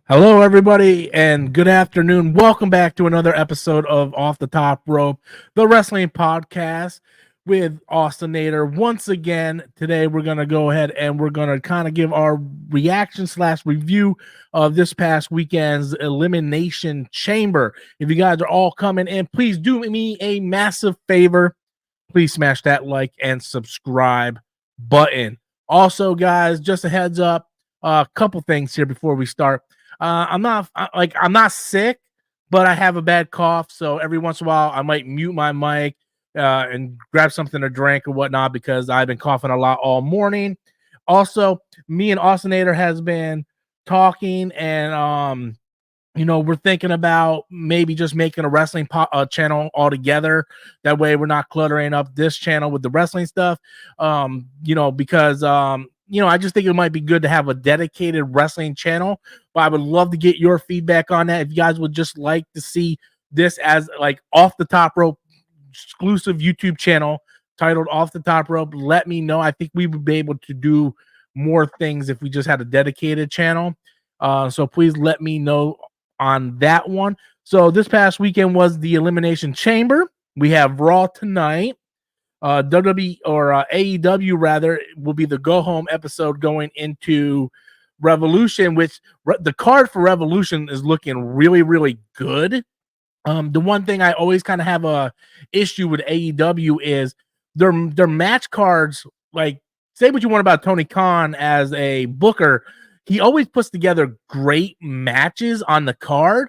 Hello, everybody, and good afternoon. Welcome back to another episode of Off the Top Rope, the wrestling podcast with Austinator. Once again, today we're going to go ahead and we're going to kind of give our reaction / review of this past weekend's Elimination Chamber. If you guys are all coming in, please do me a massive favor. Please smash that like and subscribe button. Also, guys, just a heads up, a couple things here before we start. I'm not sick, but I have a bad cough. So every once in a while, I might mute my mic and grab something to drink or whatnot because I've been coughing a lot all morning. Also, me and Austinator has been talking, and we're thinking about maybe just making a wrestling channel altogether. That way, we're not cluttering up this channel with the wrestling stuff. Because I just think it might be good to have a dedicated wrestling channel. But I would love to get your feedback on that. If you guys would just like to see this as like Off the Top Rope exclusive YouTube channel titled Off the Top Rope, let me know. I think we would be able to do more things if we just had a dedicated channel. So please let me know on that one. So this past weekend was the Elimination Chamber. We have Raw tonight. WWE or AEW rather will be the go home episode going into Revolution, which the card for Revolution is looking really, really good. The one thing I always kind of have a issue with AEW is their match cards. Like, say what you want about Tony Khan as a booker, he always puts together great matches on the card,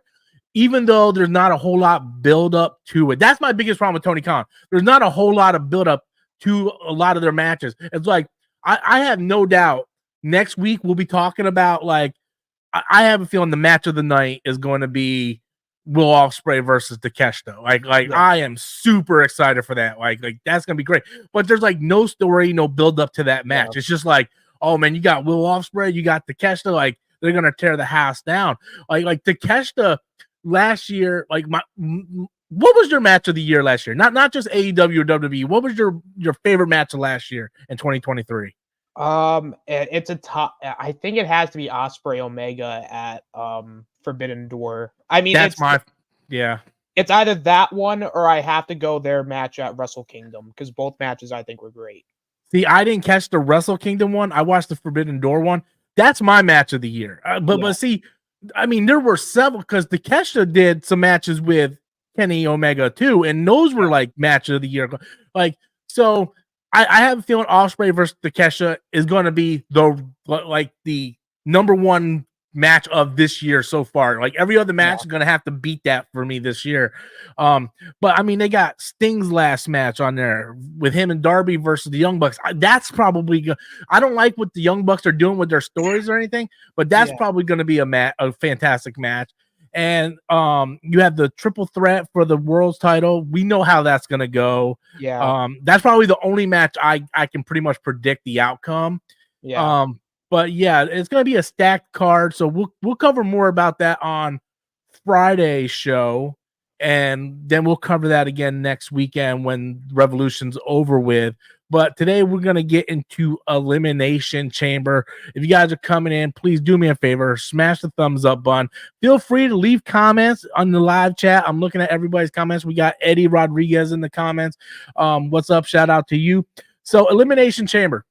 even though there's not a whole lot build up to it. That's my biggest problem with Tony Khan. There's not a whole lot of build up to a lot of their matches. It's like, I have no doubt next week we'll be talking about, like, I have a feeling the match of the night is going to be Will Ospreay versus Takeshita. Yeah. I am super excited for that. Like that's gonna be great. But there's like no story, no build up to that match. Yeah. It's just like, oh man, you got Will Ospreay, you got Takeshita. Like they're gonna tear the house down. Like Takeshita last year. What was your match of the year last year? Not just AEW or WWE. What was your favorite match of last year in 2023? It's a top. I think it has to be Ospreay Omega at Forbidden Door. I mean, it's either that one or I have to go their match at Wrestle Kingdom because both matches I think were great. See, I didn't catch the Wrestle Kingdom one. I watched the Forbidden Door one. That's my match of the year. But see, I mean, there were several because Takeshita did some matches with Kenny Omega too, and those were like match of the year. Like so. I have a feeling Ospreay versus Takeshita is going to be the number one match of this year so far. Like every other match is going to have to beat that for me this year. But I mean, they got Sting's last match on there with him and Darby versus the Young Bucks. That's probably good. I don't like what the Young Bucks are doing with their stories or anything, but that's probably going to be a fantastic match. And you have the triple threat for the world's title. We know how that's gonna go. Yeah. That's probably the only match I can pretty much predict the outcome. Yeah. But yeah, it's gonna be a stacked card. So we'll cover more about that on Friday's show, and then we'll cover that again next weekend when Revolution's over with. But today we're going to get into Elimination Chamber. If you guys are coming in, please do me a favor. Smash the thumbs up button. Feel free to leave comments on the live chat. I'm looking at everybody's comments. We got Eddie Rodriguez in the comments. What's up? Shout out to you. So Elimination Chamber.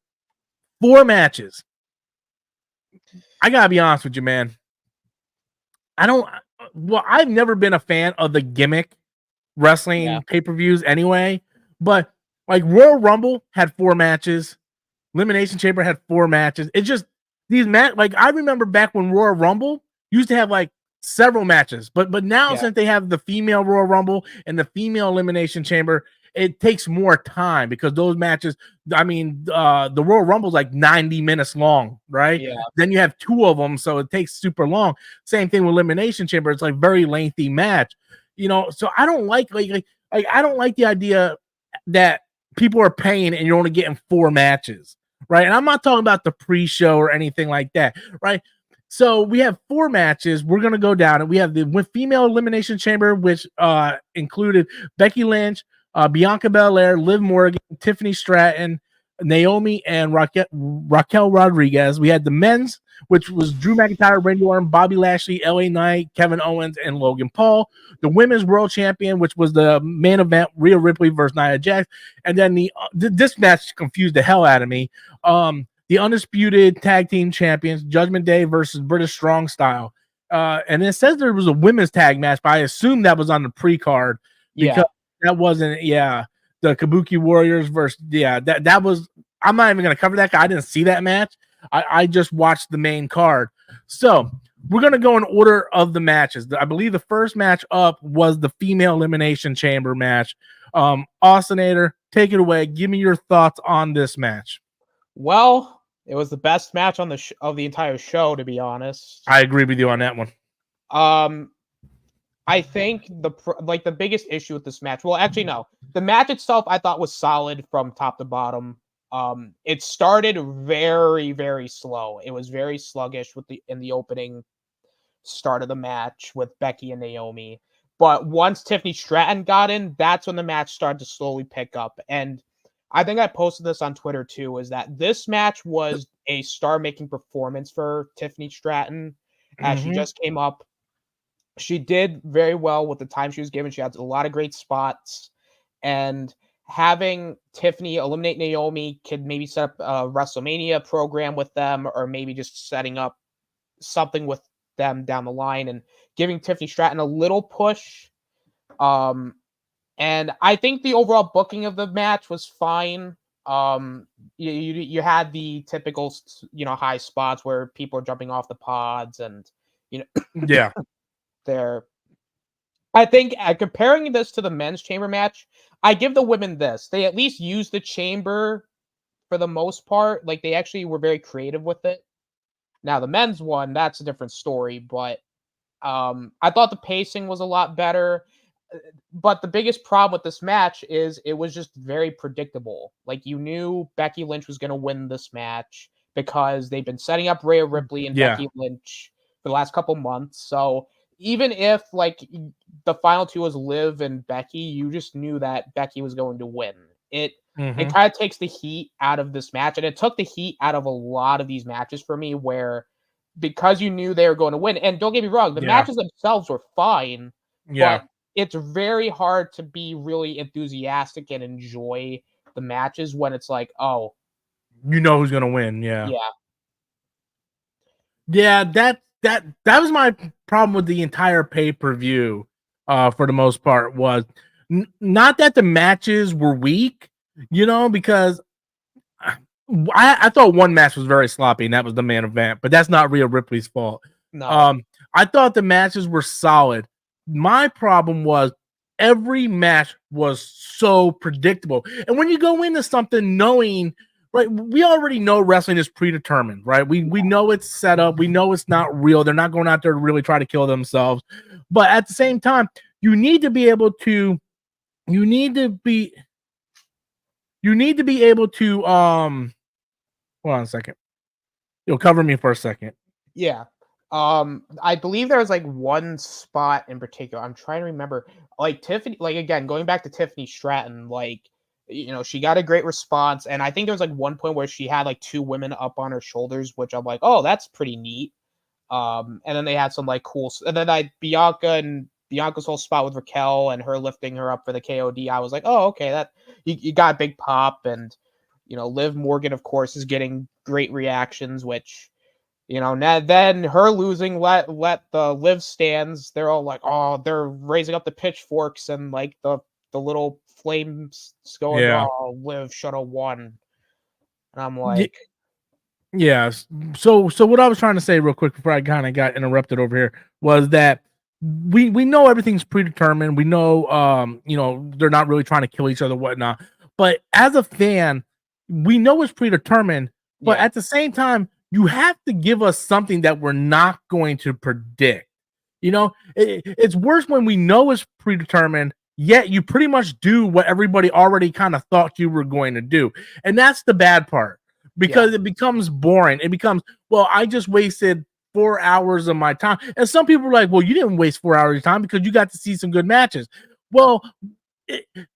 4 matches. I got to be honest with you, man. I've never been a fan of the gimmick wrestling pay-per-views anyway, but like Royal Rumble had 4 matches. Elimination Chamber had 4 matches. It's just these like I remember back when Royal Rumble used to have like several matches, but now since they have the female Royal Rumble and the female Elimination Chamber, it takes more time because those matches, I mean, the Royal Rumble is like 90 minutes long, right? Yeah. Then you have 2 of them, so it takes super long. Same thing with Elimination Chamber. It's like very lengthy match, so I don't like I don't like the idea that people are paying and you're only getting 4 matches, right? And I'm not talking about the pre-show or anything like that, right? So we have 4 matches. We're going to go down and we have the female Elimination Chamber, which included Becky Lynch, Bianca Belair, Liv Morgan, Tiffany Stratton, Naomi and Raquel Rodriguez. We had the men's, which was Drew McIntyre, Randy Orton, Bobby Lashley, LA Knight, Kevin Owens, and Logan Paul. The women's world champion, which was the main event, Rhea Ripley versus Nia Jax. And then this match confused the hell out of me. The undisputed tag team champions, Judgment Day versus British Strong Style. And it says there was a women's tag match, but I assume that was on the pre-card because that wasn't, the Kabuki Warriors versus, that was, I'm not even going to cover that. I didn't see that match. I just watched the main card. So we're going to go in order of the matches. I believe the first match up was the female elimination chamber match. Austinator, take it away. Give me your thoughts on this match. Well, it was the best match on of the entire show, to be honest. I agree with you on that one. I think the biggest issue with this match, well, actually, no. The match itself I thought was solid from top to bottom. It started very, very slow. It was very sluggish in the opening start of the match with Becky and Naomi. But once Tiffany Stratton got in, that's when the match started to slowly pick up. And I think I posted this on Twitter too, is that this match was a star-making performance for Tiffany Stratton as she just came up. She did very well with the time she was given. She had a lot of great spots. And having Tiffany eliminate Naomi could maybe set up a WrestleMania program with them, or maybe just setting up something with them down the line and giving Tiffany Stratton a little push. And I think the overall booking of the match was fine. You had the typical, high spots where people are jumping off the pods and, there. I think comparing this to the men's chamber match, I give the women this. They at least used the chamber for the most part. Like, they actually were very creative with it. Now, the men's one, that's a different story, but I thought the pacing was a lot better. But the biggest problem with this match is it was just very predictable. Like, you knew Becky Lynch was going to win this match because they've been setting up Rhea Ripley and Becky Lynch for the last couple months. So even if the final two was Liv and Becky, you just knew that Becky was going to win. It kind of takes the heat out of this match, and it took the heat out of a lot of these matches for me, where because you knew they were going to win. And don't get me wrong, the matches themselves were fine, but it's very hard to be really enthusiastic and enjoy the matches when it's like, oh, you know who's gonna win. Yeah. That was my problem with the entire pay-per-view. For the most part, was not that the matches were weak, because I thought one match was very sloppy, and that was the main event. But that's not Rhea Ripley's fault. No. I thought the matches were solid. My problem was every match was so predictable. And when you go into something knowing, right, we already know wrestling is predetermined, right? We know it's set up. We know it's not real. They're not going out there to really try to kill themselves. But at the same time, you need to be able to hold on a second. You'll cover me for a second. Yeah. I believe there was one spot in particular. I'm trying to remember. Tiffany, again, going back to Tiffany Stratton, she got a great response. And I think there was one point where she had two women up on her shoulders, which I'm like, oh, that's pretty neat. And then they had some cool, and then Bianca's whole spot with Raquel and her lifting her up for the KOD. I was like, oh, okay, that you got a big pop. And, Liv Morgan, of course, is getting great reactions, which, then her losing let the Liv stands, they're all like, oh, they're raising up the pitchforks and the little flames going, oh, Liv should have won. And I'm like, yes. So what I was trying to say real quick before I kind of got interrupted over here was that we know everything's predetermined. We know, they're not really trying to kill each other, whatnot. But as a fan, we know it's predetermined. But at the same time, you have to give us something that we're not going to predict. It's worse when we know it's predetermined, yet you pretty much do what everybody already kind of thought you were going to do. And that's the bad part, because it becomes boring. It becomes, well, I just wasted 4 hours of my time. And some people are like, well, you didn't waste 4 hours of your time because you got to see some good matches. Well,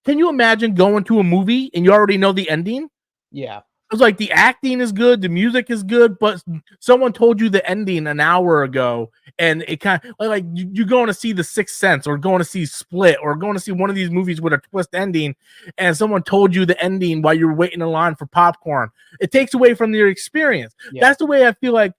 can you imagine going to a movie and you already know the ending? Yeah. was like the acting is good, the music is good, but someone told you the ending an hour ago, and it kind of like you're going to see The Sixth Sense or going to see Split or going to see one of these movies with a twist ending, and someone told you the ending while you're waiting in line for popcorn. It takes away from your experience. Yeah. That's the way I feel like.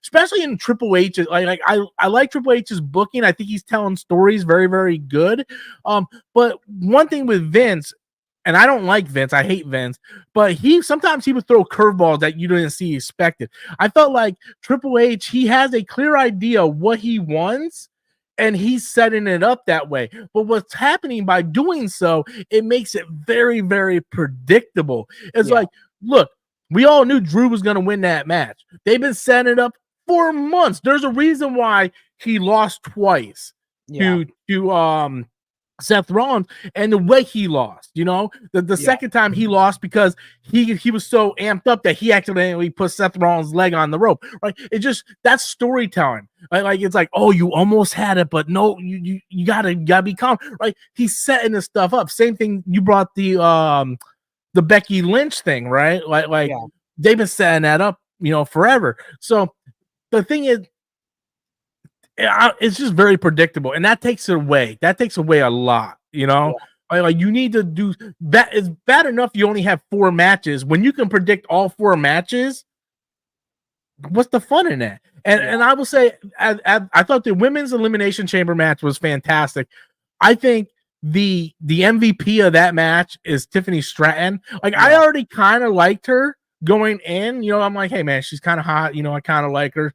Especially in Triple H, like I like Triple H's booking. I think he's telling stories very, very good. But one thing with Vince, and I don't like Vince, I hate Vince, but sometimes he would throw curveballs that you didn't see expected. I felt like Triple H, he has a clear idea of what he wants, and he's setting it up that way. But what's happening by doing so, it makes it very, very predictable. It's like, look, we all knew Drew was going to win that match. They've been setting it up for months. There's a reason why he lost twice to Seth Rollins, and the way he lost, the second time he lost because he was so amped up that he accidentally put Seth Rollins' leg on the rope. Right? It just, that's storytelling. Right? Like it's like, oh, you almost had it, but no, you gotta be calm. Right? He's setting this stuff up. Same thing. You brought the Becky Lynch thing, right? Like they've been setting that up, forever. So the thing is, it's just very predictable, and that takes it away. That takes away a lot, Like you need to do that. It's bad enough you only have 4 matches. When you can predict all 4 matches, what's the fun in that? And I will say, I thought the women's elimination chamber match was fantastic. I think the MVP of that match is Tiffany Stratton. Like I already kind of liked her going in, I'm like, hey man, she's kind of hot, I kind of like her,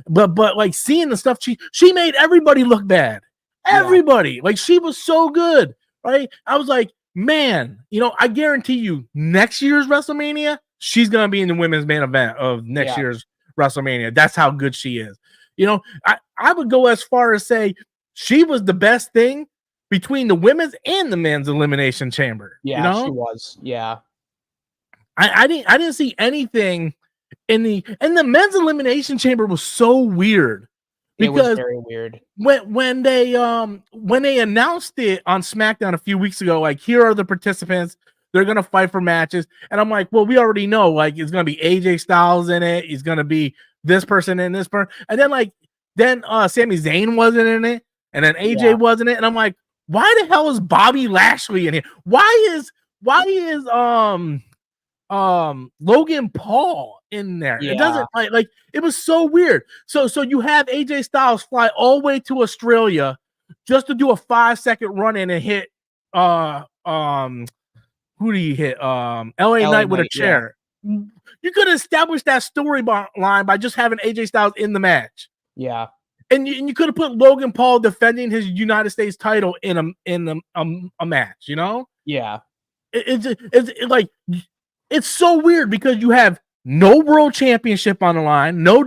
but like seeing the stuff she made everybody look bad. Everybody, like she was so good, right? I was like, man, I guarantee you next year's WrestleMania, she's gonna be in the women's main event of next year's WrestleMania. That's how good she is. I would go as far as say she was the best thing between the women's and the men's elimination chamber. She was. Yeah. I didn't see anything in the men's elimination chamber was so weird. It was very weird. When they announced it on SmackDown a few weeks ago, like here are the participants, they're gonna fight for matches, and I'm like, well, we already know, like it's gonna be AJ Styles in it, he's gonna be this person and this person, and then Sami Zayn wasn't in it, and then AJ wasn't in it, and I'm like, why the hell is Bobby Lashley in here? Why is Logan Paul in there? It doesn't like it was so weird. So you have AJ Styles fly all the way to Australia just to do a 5-second run in and hit who do you hit? LA Knight with a chair. You could establish that storyline by just having AJ Styles in the match. Yeah. And you could have put Logan Paul defending his United States title in a match, Yeah. It's like, it's so weird because you have no world championship on the line, no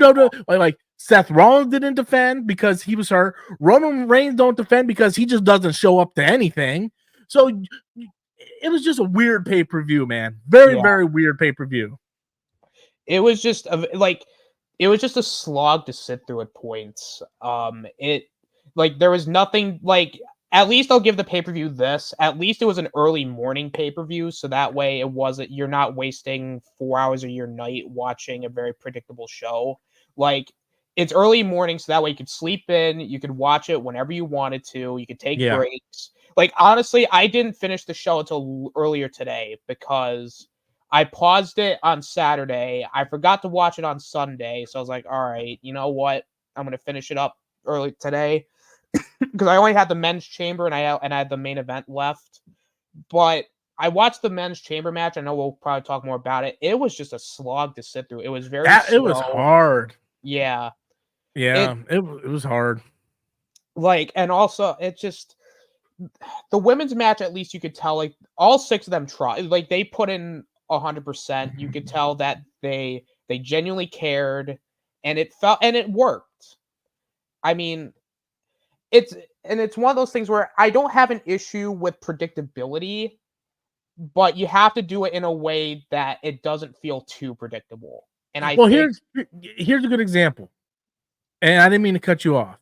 like Seth Rollins didn't defend because he was hurt. Roman Reigns don't defend because he just doesn't show up to anything. So it was just a weird pay-per-view, man. Very, very weird pay-per-view. It was just a slog to sit through at points. There was nothing like. At least I'll give the pay-per-view this. At least it was an early morning pay-per-view, so that way you're not wasting 4 hours of your night watching a very predictable show. Like, it's early morning, so that way you could sleep in, you could watch it whenever you wanted to, you could take breaks. Like, honestly, I didn't finish the show until earlier today because I paused it on Saturday. I forgot to watch it on Sunday, so I was like, all right, you know what? I'm going to finish it up early today. Because I only had the men's chamber and I had the main event left. But I watched the men's chamber match. I know we'll probably talk more about it. It was just a slog to sit through. It was very slow. It was hard. Yeah. Yeah, it was hard. Like, and also it just the women's match, at least you could tell, like all 6 of them tried. Like they put in 100%. You could tell that they genuinely cared, and it worked. I mean, it's one of those things where I don't have an issue with predictability, but you have to do it in a way that it doesn't feel too predictable. And here's a good example. And I didn't mean to cut you off,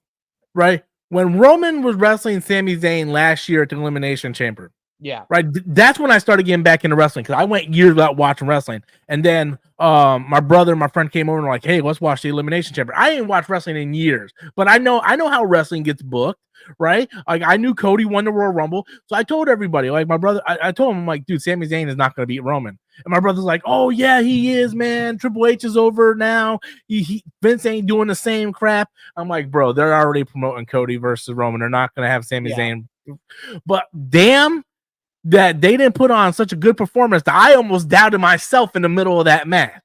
right? When Roman was wrestling Sami Zayn last year at the Elimination Chamber, Yeah. Right, that's when I started getting back into wrestling because I went years without watching wrestling, and then my brother and my friend came over and were like, "Hey, let's watch the Elimination Chamber." I didn't watch wrestling in years, but I know how wrestling gets booked, right? Like I knew Cody won the Royal Rumble, so I told everybody, like my brother, I told him, I'm like, dude, Sami Zayn is not going to beat Roman, and my brother's like, oh yeah, he is, man. Triple H is over now. Vince ain't doing the same crap. I'm like, bro, they're already promoting Cody versus Roman. They're not going to have Sami Zayn, but damn that they didn't put on such a good performance that I almost doubted myself in the middle of that match.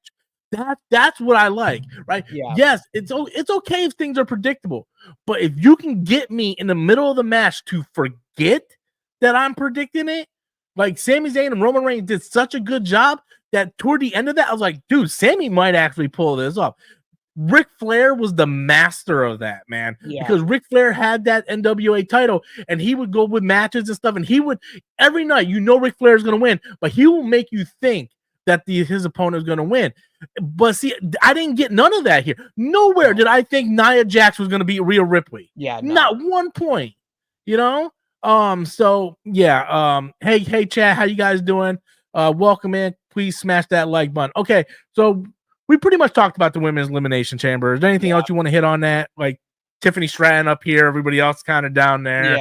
That's what I like, right? Yeah. Yes, it's okay if things are predictable, but if you can get me in the middle of the match to forget that I'm predicting it, like Sami Zayn and Roman Reigns did such a good job that toward the end of that, I was like, dude, Sami might actually pull this off. Ric Flair was the master of that, man. Yeah. Because Ric Flair had that NWA title and he would go with matches and stuff. And he would every night, Ric Flair is going to win, but he will make you think that his opponent is going to win. But see, I didn't get none of that here. Nowhere did I think Nia Jax was going to beat Rhea Ripley. Yeah. No. Not one point, So yeah. Hey, chat, how you guys doing? Welcome in. Please smash that like button. Okay. So we pretty much talked about the women's elimination chamber. Is there anything else you want to hit on that? Like Tiffany Stratton up here, everybody else kind of down there.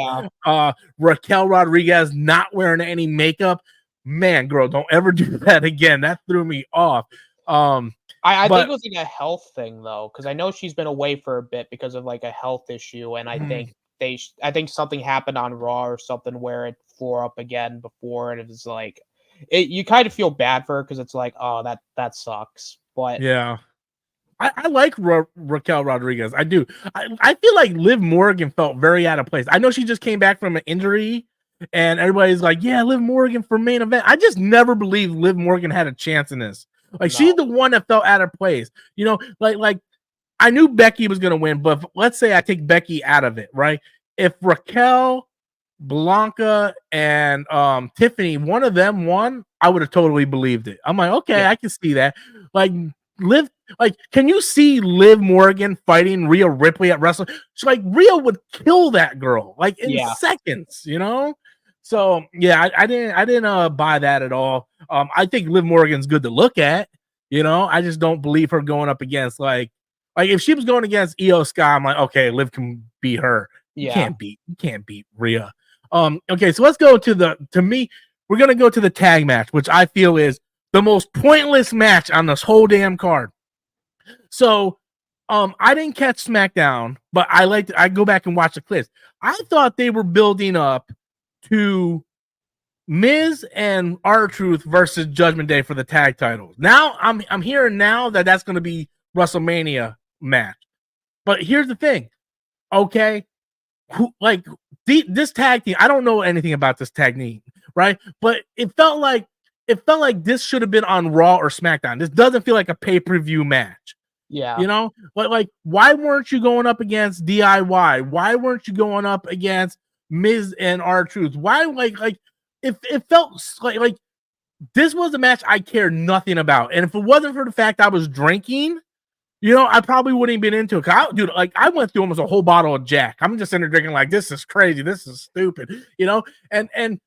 Yeah. Raquel Rodriguez not wearing any makeup. Man, girl, don't ever do that again. That threw me off. I think it was like a health thing though, because I know she's been away for a bit because of like a health issue, and I think I think something happened on Raw or something where it flew up again before, and it was like you kind of feel bad for her because it's like, oh, that sucks. But yeah, I like Raquel Rodriguez. I do. I feel like Liv Morgan felt very out of place. I know she just came back from an injury, and everybody's like, yeah, Liv Morgan for main event. I just never believed Liv Morgan had a chance in this. Like, she's the one that felt out of place. Like I knew Becky was going to win, but let's say I take Becky out of it, right? If Raquel, Blanca, and Tiffany, one of them won, I would have totally believed it. I'm like, okay, I can see that. Can you see Liv Morgan fighting Rhea Ripley at wrestling? So like Rhea would kill that girl like in seconds, So yeah, I didn't buy that at all. I think Liv Morgan's good to look at, I just don't believe her going up against like if she was going against Io Sky, I'm like, okay, Liv can beat her. You can't beat Rhea. Okay, so let's go to me, we're gonna go to the tag match, which I feel is the most pointless match on this whole damn card. So I didn't catch SmackDown, but I go back and watch the clips. I thought they were building up to Miz and R-Truth versus Judgment Day for the tag titles. Now I'm hearing now that that's going to be WrestleMania match. But here's the thing, okay? This tag team, I don't know anything about this tag team, right? But it felt like this should have been on Raw or SmackDown. This doesn't feel like a pay-per-view match. Yeah. But like, why weren't you going up against DIY? Why weren't you going up against Miz and R-Truth? Why it felt like this was a match I cared nothing about. And if it wasn't for the fact I was drinking, I probably wouldn't have been into it. Dude, I went through almost a whole bottle of Jack. I'm just sitting there drinking like, this is crazy. This is stupid, and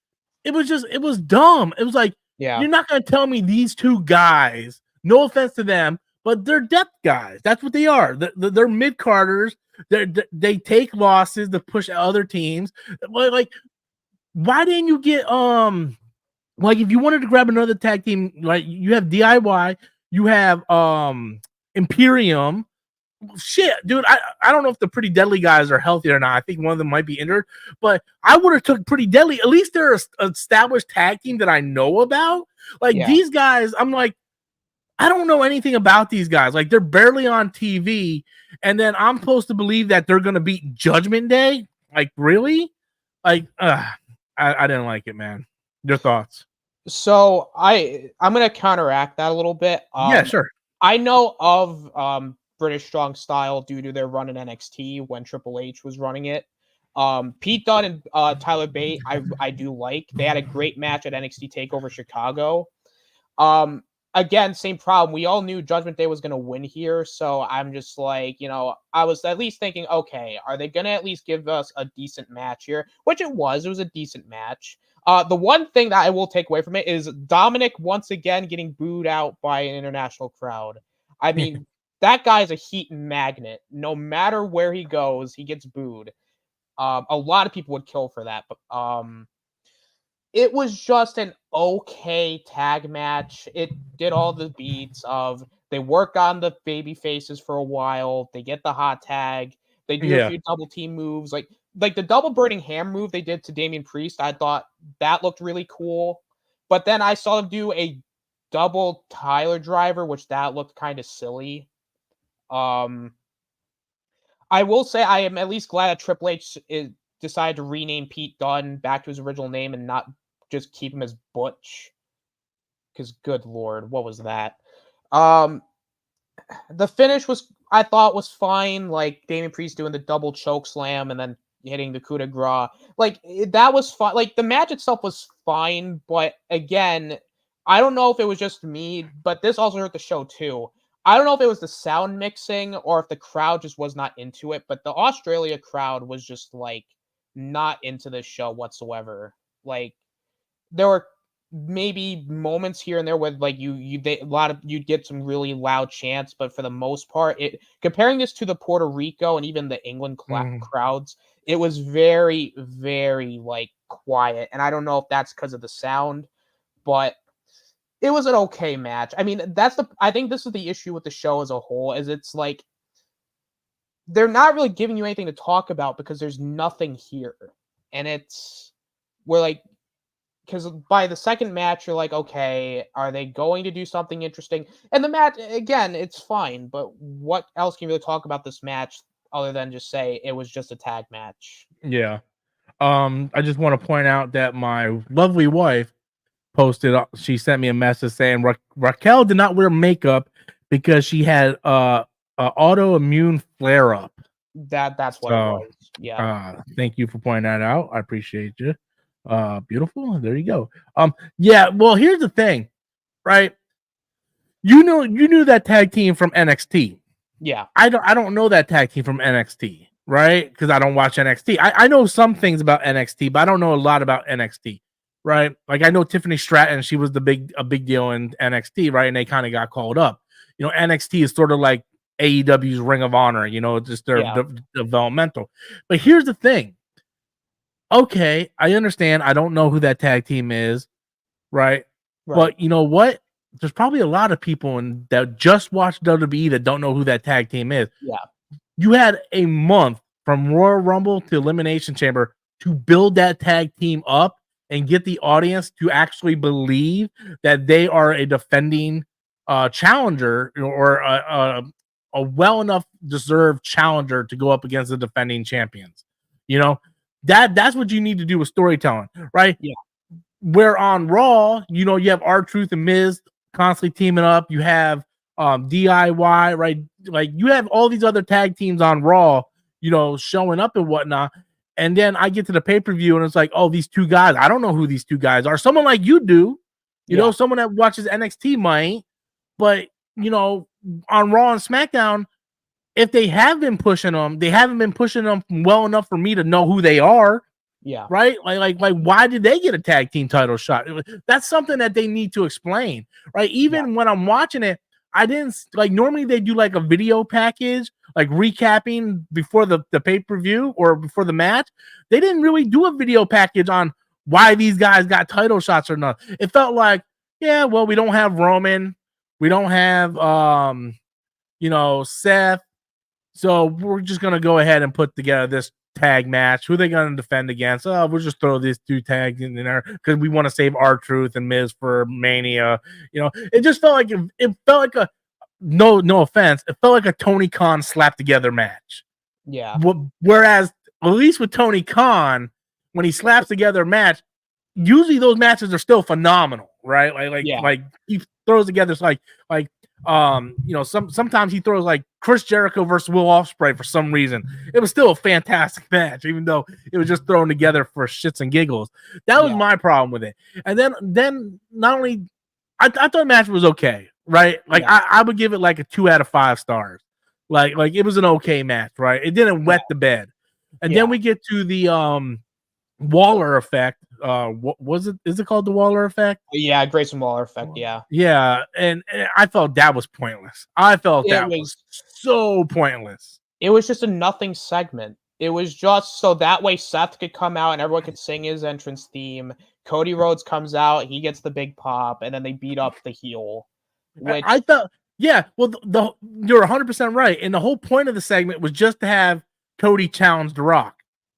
it was dumb. It was like, you're not going to tell me these two guys, no offense to them, but they're depth guys. That's what they are. They're mid-carders. They take losses to push other teams. Like, why didn't you get like if you wanted to grab another tag team, like you have DIY, you have Imperium. Shit, dude, I don't know if the Pretty Deadly guys are healthy or not. I think one of them might be injured, but I would have took Pretty Deadly. At least they're an established tag team that I know about. Like these guys, I'm like, I don't know anything about these guys. Like they're barely on TV, and then I'm supposed to believe that they're gonna beat Judgment Day. Like really? Like, I didn't like it, man. Your thoughts? So I'm gonna counteract that a little bit. Yeah, sure. I know of British Strong Style due to their run in NXT when Triple H was running it. Pete Dunne and Tyler Bate, I do like. They had a great match at NXT TakeOver Chicago. Again, same problem. We all knew Judgment Day was going to win here, so I'm just like, I was at least thinking, okay, are they going to at least give us a decent match here? Which it was. It was a decent match. The one thing that I will take away from it is Dominic once again getting booed out by an international crowd. I mean, that guy's a heat magnet. No matter where he goes, he gets booed. A lot of people would kill for that, but it was just an okay tag match. It did all the beats of they work on the baby faces for a while. They get the hot tag. They do a Yeah. few double team moves, like the double burning ham move they did to Damian Priest. I thought that looked really cool, but then I saw them do a double Tyler driver, which that looked kind of silly. Um, I will say I am at least glad that Triple H decided to rename Pete Dunne back to his original name and not just keep him as Butch. Because good lord, what was that? The finish I thought was fine. Like Damian Priest doing the double choke slam and then hitting the coup de grace. Like that was fine. Like the match itself was fine, but again, I don't know if it was just me, but this also hurt the show too. I don't know if it was the sound mixing or if the crowd just was not into it, but the Australia crowd was just like not into this show whatsoever. Like there were maybe moments here and there where like you'd get some really loud chants, but for the most part, comparing this to the Puerto Rico and even the England crowds, it was very, very like quiet. And I don't know if that's because of the sound, but it was an okay match. I mean, I think this is the issue with the show as a whole, is it's like they're not really giving you anything to talk about because there's nothing here. And we're like, because by the second match, you're like, okay, are they going to do something interesting? And the match, again, it's fine, but what else can you really talk about this match other than just say it was just a tag match? Yeah. I just want to point out that my lovely wife posted, she sent me a message saying Raquel did not wear makeup because she had a autoimmune flare up. That's what it was. Yeah. Thank you for pointing that out. I appreciate you. Beautiful. There you go. Yeah, well, here's the thing, right? You knew that tag team from NXT. Yeah. I don't know that tag team from NXT, right? Because I don't watch NXT. I know some things about NXT, but I don't know a lot about NXT, right? Like I know Tiffany Stratton, she was a big deal in NXT, right? And they kind of got called up. You know, NXT is sort of like AEW's Ring of Honor, you know, just their developmental. But here's the thing. Okay, I understand. I don't know who that tag team is, right? But you know what? There's probably a lot of people that just watch WWE that don't know who that tag team is. Yeah. You had a month from Royal Rumble to Elimination Chamber to build that tag team up and get the audience to actually believe that they are a defending challenger or a well enough deserved challenger to go up against the defending champions. You know, that's what you need to do with storytelling, right? Yeah. Where on Raw, you know, you have R-Truth and Miz constantly teaming up. You have DIY, right? Like you have all these other tag teams on Raw, you know, showing up and whatnot. And then I get to the pay-per-view and it's like, oh, these two guys, I don't know who these two guys are. Someone like you do, you know, someone that watches NXT might, but you know, on Raw and SmackDown, if they have been pushing them, they haven't been pushing them well enough for me to know who they are. Yeah. Right? Like why did they get a tag team title shot? That's something that they need to explain, right? Even when I'm watching it, I didn't like normally they do like a video package, like recapping before the pay-per-view or before the match. They didn't really do a video package on why these guys got title shots or not. It felt like, yeah, well, we don't have Roman, we don't have you know, Seth. So we're just gonna go ahead and put together this tag match. Who are they gonna defend against? Oh, we'll just throw these two tags in there because we want to save R-Truth and Miz for Mania. You know, it just felt like it felt like a no offense, it felt like a Tony Khan slapped together match. Yeah. Whereas at least with Tony Khan, when he slaps together a match, usually those matches are still phenomenal, right? Like he throws together like you know, sometimes he throws like Chris Jericho versus Will Ospreay for some reason. It was still a fantastic match, even though it was just thrown together for shits and giggles. That was my problem with it. And then not only I thought the match was okay, right? Like I would give it like a 2 out of 5 stars. Like it was an okay match, right? It didn't wet the bed. And then we get to the Waller effect. What was it? Is it called the Waller effect? Yeah, Grayson Waller effect. Yeah, Yeah, and I felt that was pointless. I felt it that was. was so pointless. It was just a nothing segment. It was just so that way Seth could come out and everyone could sing his entrance theme. Cody Rhodes comes out, he gets the big pop, and then they beat up the heel. I Which, thought, yeah, well, you're 100% right, and the whole point of the segment was just to have Cody challenge The Rock,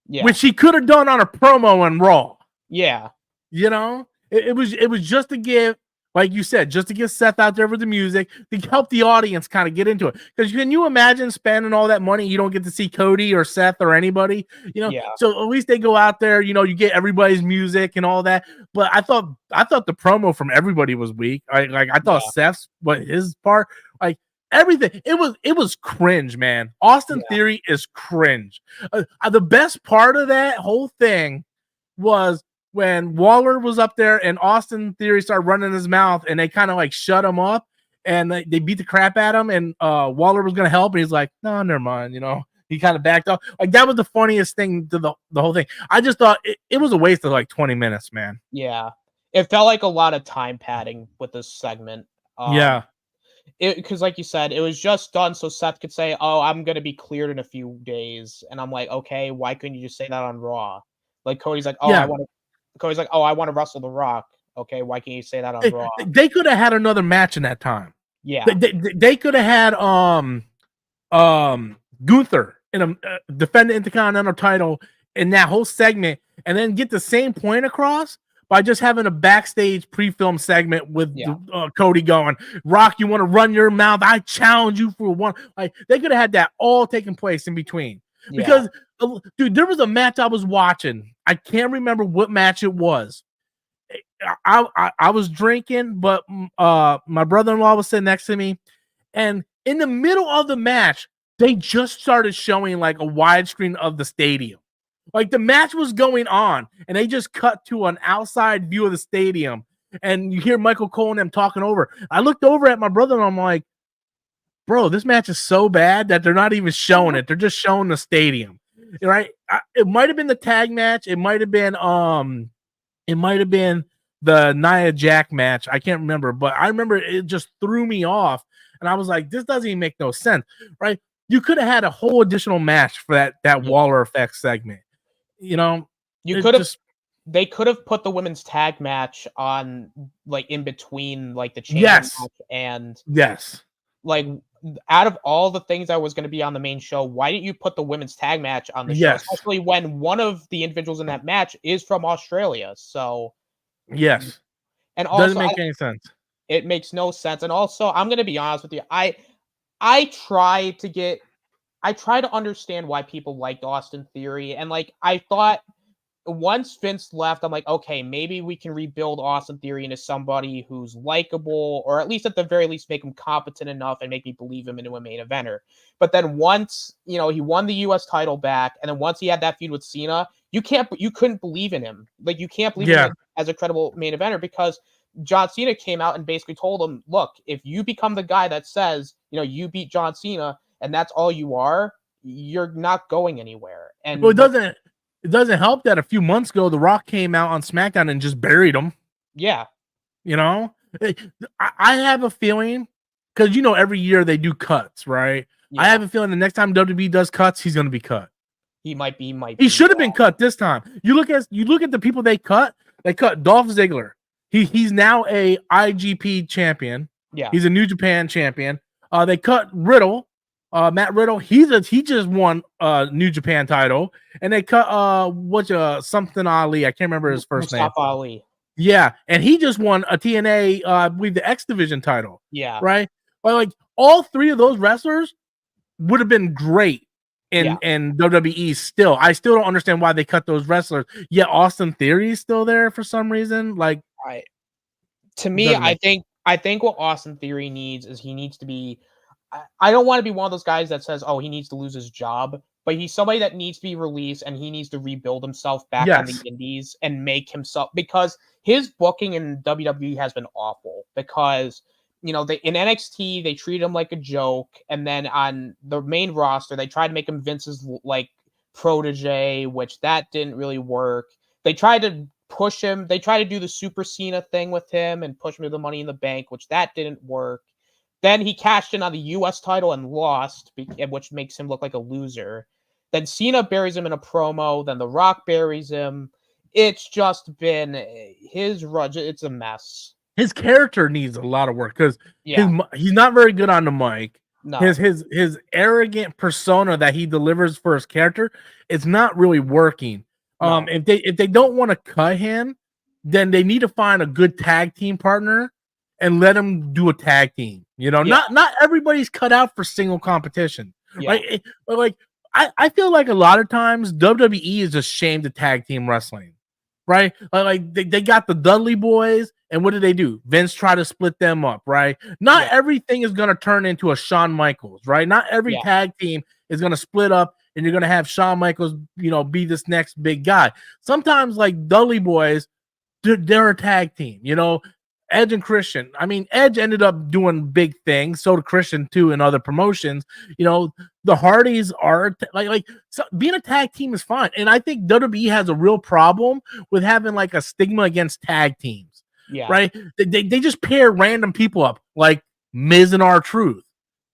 yeah, which he could have done on a promo on Raw. yeah, You know, it was just to give, like you said, just to get Seth out there with the music to help the audience kind of get into it. Because can you imagine spending all that money, you don't get to see Cody or Seth or anybody, yeah, So at least they go out there, you get everybody's music and all that. But I thought the promo from everybody was weak. I thought yeah, Seth's, but his part, like everything, it was cringe, man. Austin yeah, Theory is cringe. The best part of that whole thing was when Waller was up there and Austin Theory started running his mouth and they kind of like shut him up and they beat the crap at him and Waller was gonna help and he's like, no, never mind, he kind of backed off. Like that was the funniest thing to the whole thing. I just thought it was a waste of like 20 minutes, man. yeah. It felt like a lot of time padding with this segment. Yeah. Because like you said, it was just done so Seth could say, "Oh, I'm gonna be cleared in a few days," and I'm like, "Okay, why couldn't you just say that on Raw?" Like Cody's like, "Oh, I Yeah. want to." Cody's like, "Oh, I want to wrestle The Rock." Okay, why can't you say that on Raw? They could have had another match in that time. Yeah, They could have had Gunther in a defend the Intercontinental title in that whole segment, and then get the same point across by just having a backstage pre-film segment with yeah, Cody going, "Rock, you want to run your mouth? I challenge you for one." Like they could have had that all taking place in between. yeah, Because, dude, there was a match I was watching. I can't remember what match it was. I was drinking, but my brother-in-law was sitting next to me, and in the middle of the match, they just started showing like a widescreen of the stadium. Like the match was going on, and they just cut to an outside view of the stadium, and you hear Michael Cole and them talking over. I looked over at my brother, and I'm like, "Bro, this match is so bad that they're not even showing it. They're just showing the stadium." Right? It might have been the tag match. It might have been the Nia Jack match. I can't remember, but I remember it just threw me off. And I was like, this doesn't even make no sense, right? You could have had a whole additional match for that yeah. Waller effect segment. You It could have. just They could have put the women's tag match on like in between like the chamber yes, match and yes, like out of all the things that was going to be on the main show, why didn't you put the women's tag match on the show? yes, Especially when one of the individuals in that match is from Australia. So, yes. and Doesn't also make any sense. it makes no sense. And also, I'm going to be honest with you, I try to get, I try to understand why people liked Austin Theory, and like I thought once Vince left, I'm like, okay, maybe we can rebuild Austin Theory into somebody who's likable, or at least at the very least make him competent enough and make me believe him into a main eventer. But then once, he won the US title back, and then once he had that feud with Cena, you couldn't believe in him. Like you can't believe in Yeah. him as a credible main eventer because John Cena came out and basically told him, look, if you become the guy that says, you beat John Cena and that's all you are, you're not going anywhere. Well, And it doesn't help that a few months ago The Rock came out on SmackDown and just buried him. yeah, You know, Eh, I have a feeling because every year they do cuts, right? I yeah. have a feeling the next time WWE does cuts, he's going to be cut. He might be, He should have been cut this time. You look at the people they cut. They cut Dolph Ziggler. He's now a IGP champion. yeah, He's a New Japan champion. They cut Riddle. Matt Riddle. He just won New Japan title, and they cut something Ali. I can't remember his first name. Mustafa Ali. Yeah, and he just won a TNA, I believe the X Division title. Yeah, Right, but like all three of those wrestlers would have been great yeah. in WWE. Still, I still don't understand why they cut those wrestlers. Yet Austin Theory is still there for some reason. Like, I to me, doesn't I make think what Austin Theory needs is he needs to be. I don't want to be one of those guys that says, "Oh, he needs to lose his job," but he's somebody that needs to be released and he needs to rebuild himself back on the yes, indies and make himself because his booking in WWE has been awful because they in NXT they treat him like a joke, and then on the main roster they tried to make him Vince's like protege, which that didn't really work. They tried to push him. They tried to do the Super Cena thing with him and push him to the Money in the Bank, which that didn't work. Then he cashed in on the U.S. title and lost, which makes him look like a loser. Then Cena buries him in a promo. Then The Rock buries him. It's just been his run. It's a mess. His character needs a lot of work because Yeah. he's not very good on the mic. No. His arrogant persona that he delivers for his character, it's not really working. No. If they don't want to cut him, then they need to find a good tag team partner and let him do a tag team. You know, not everybody's cut out for single competition. Yeah. I feel like a lot of times WWE is ashamed of tag team wrestling, right? Like they got the Dudley Boys, and what do? Vince tried to split them up, right? Not everything is going to turn into a Shawn Michaels, right? Not every tag team is going to split up, and you're going to have Shawn Michaels, be this next big guy. Sometimes, like Dudley Boys, they're a tag team, Edge and Christian. I mean, Edge ended up doing big things. So did Christian too in other promotions. The Hardys are so being a tag team is fine. And I think WWE has a real problem with having like a stigma against tag teams. Yeah. Right. They just pair random people up like Miz and R-Truth.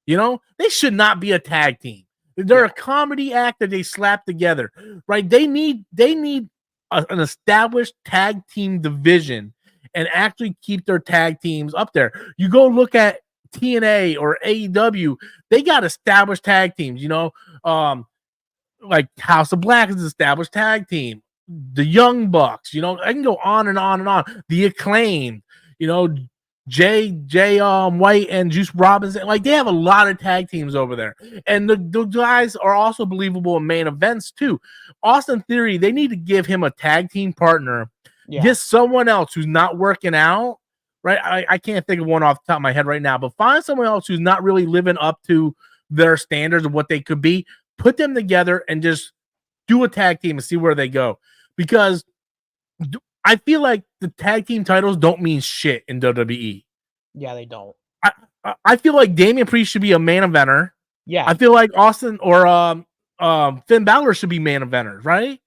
They should not be a tag team. They're a comedy act that they slap together. Right. They need an established tag team division and actually keep their tag teams up there. You go look at TNA or AEW, they got established tag teams, like House of Black is an established tag team. The Young Bucks, I can go on and on and on. The Acclaim, Jay White and Juice Robinson, like they have a lot of tag teams over there. And the guys are also believable in main events too. Austin Theory, they need to give him a tag team partner. Just someone else who's not working out, right? I can't think of one off the top of my head right now, but find someone else who's not really living up to their standards of what they could be. Put them together and just do a tag team and see where they go. Because I feel like the tag team titles don't mean shit in WWE. Yeah, they don't. I feel like Damian Priest should be a main eventer. Yeah. I feel like Austin or Finn Balor should be main eventers, right?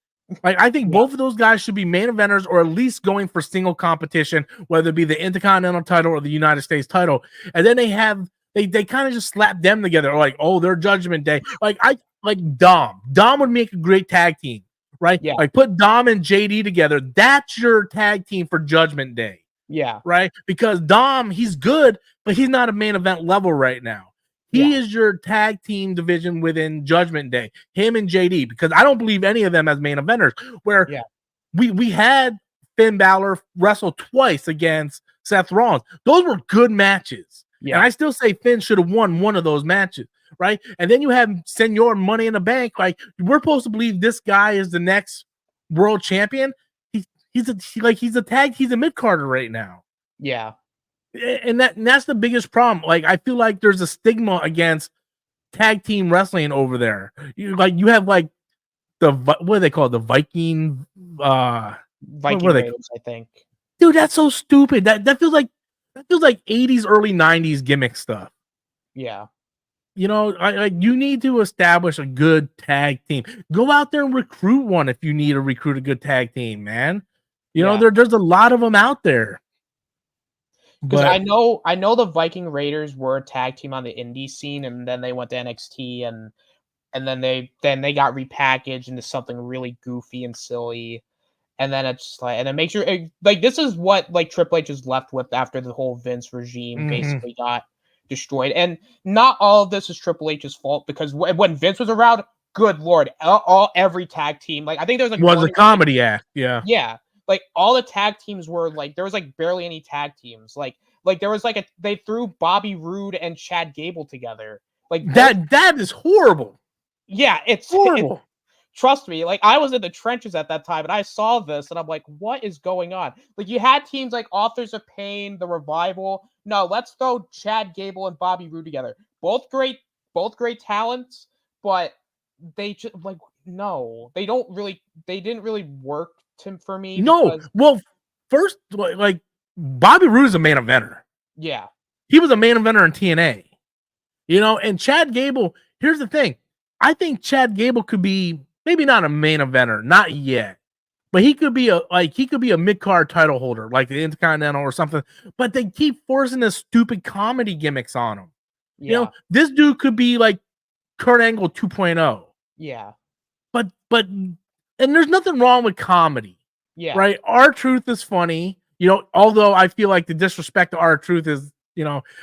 Like I think both of those guys should be main eventers or at least going for single competition, whether it be the Intercontinental title or the United States title. And then they kind of just slap them together, like, oh, their Judgment Day. Like Dom. Dom would make a great tag team, right? Yeah. Like put Dom and JD together. That's your tag team for Judgment Day. Yeah. Right? Because Dom, he's good, but he's not a main event level right now. He is your tag team division within Judgment Day, him and JD, because I don't believe any of them as main eventers. Where we had Finn Balor wrestle twice against Seth Rollins. Those were good matches. Yeah. And I still say Finn should have won one of those matches, right? And then you have Senor Money in the Bank. Like, we're supposed to believe this guy is the next world champion. He's a mid-carder right now. Yeah. And that's the biggest problem. Like, I feel like there's a stigma against tag team wrestling over there. You have like what do they call it? The Viking Raiders, I think. Dude, that's so stupid. That feels like 80s, early 90s gimmick stuff. Yeah. You need to establish a good tag team. Go out there and recruit one if you need to recruit a good tag team, man. There's a lot of them out there. Because I know the Viking Raiders were a tag team on the indie scene, and then they went to NXT, and then they got repackaged into something really goofy and silly, and then it's like, and then make sure like this is what like Triple H is left with after the whole Vince regime basically got destroyed, and not all of this is Triple H's fault because when Vince was around, good lord, every tag team, like I think there was was a comedy act, yeah. Like all the tag teams were like there was like barely any tag teams. Like there was like they threw Bobby Roode and Chad Gable together. Like that is horrible. Yeah, it's horrible. Trust me, like I was in the trenches at that time and I saw this and I'm like, what is going on? Like you had teams like Authors of Pain, The Revival. No, let's throw Chad Gable and Bobby Roode together. Both great talents, but they just like no, they didn't really work for me. No, well, first, like Bobby Roode is a main eventer. Yeah, he was a main eventer in TNA. And Chad Gable. Here's the thing: I think Chad Gable could be maybe not a main eventer, not yet, but he could be a mid-card title holder, like the Intercontinental or something. But they keep forcing this stupid comedy gimmicks on him. Yeah. This dude could be like Kurt Angle 2.0. Yeah. But and there's nothing wrong with comedy. Yeah. Right? R-Truth is funny. Although I feel like the disrespect to R-Truth is,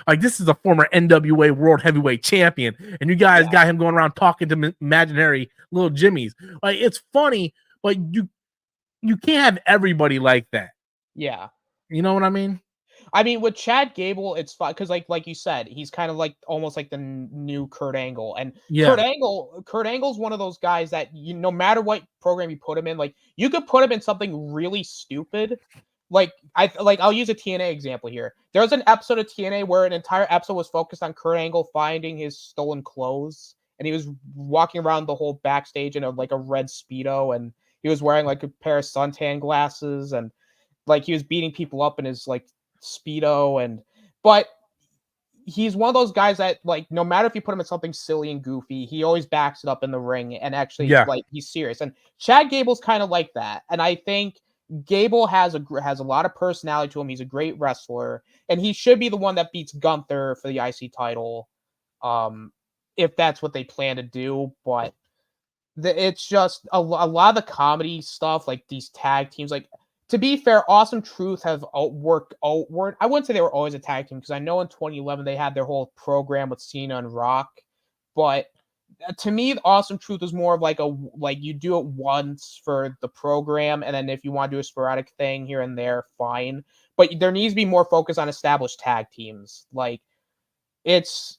like this is a former NWA World Heavyweight Champion, and you guys got him going around talking to imaginary little Jimmies. Like, it's funny, but you can't have everybody like that. Yeah. You know what I mean? I mean, with Chad Gable, it's fun because, like you said, he's kind of like almost like the new Kurt Angle, and Yeah. Kurt Angle's one of those guys that no matter what program you put him in, like you could put him in something really stupid. I'll use a TNA example here. There was an episode of TNA where an entire episode was focused on Kurt Angle finding his stolen clothes, and he was walking around the whole backstage in a red Speedo, and he was wearing like a pair of suntan glasses, and like he was beating people up in his like Speedo, but he's one of those guys that, like, no matter if you put him in something silly and goofy, he always backs it up in the ring and actually like he's serious. And Chad Gable's kind of like that, and I think Gable has a lot of personality to him. He's a great wrestler, and he should be the one that beats Gunther for the IC title, if that's what they plan to do. But it's just a lot of the comedy stuff, like these tag teams, like. To be fair, Awesome Truth have worked outward. I wouldn't say they were always a tag team because I know in 2011 they had their whole program with Cena and Rock. But to me, Awesome Truth is more of like you do it once for the program, and then if you want to do a sporadic thing here and there, fine. But there needs to be more focus on established tag teams. Like it's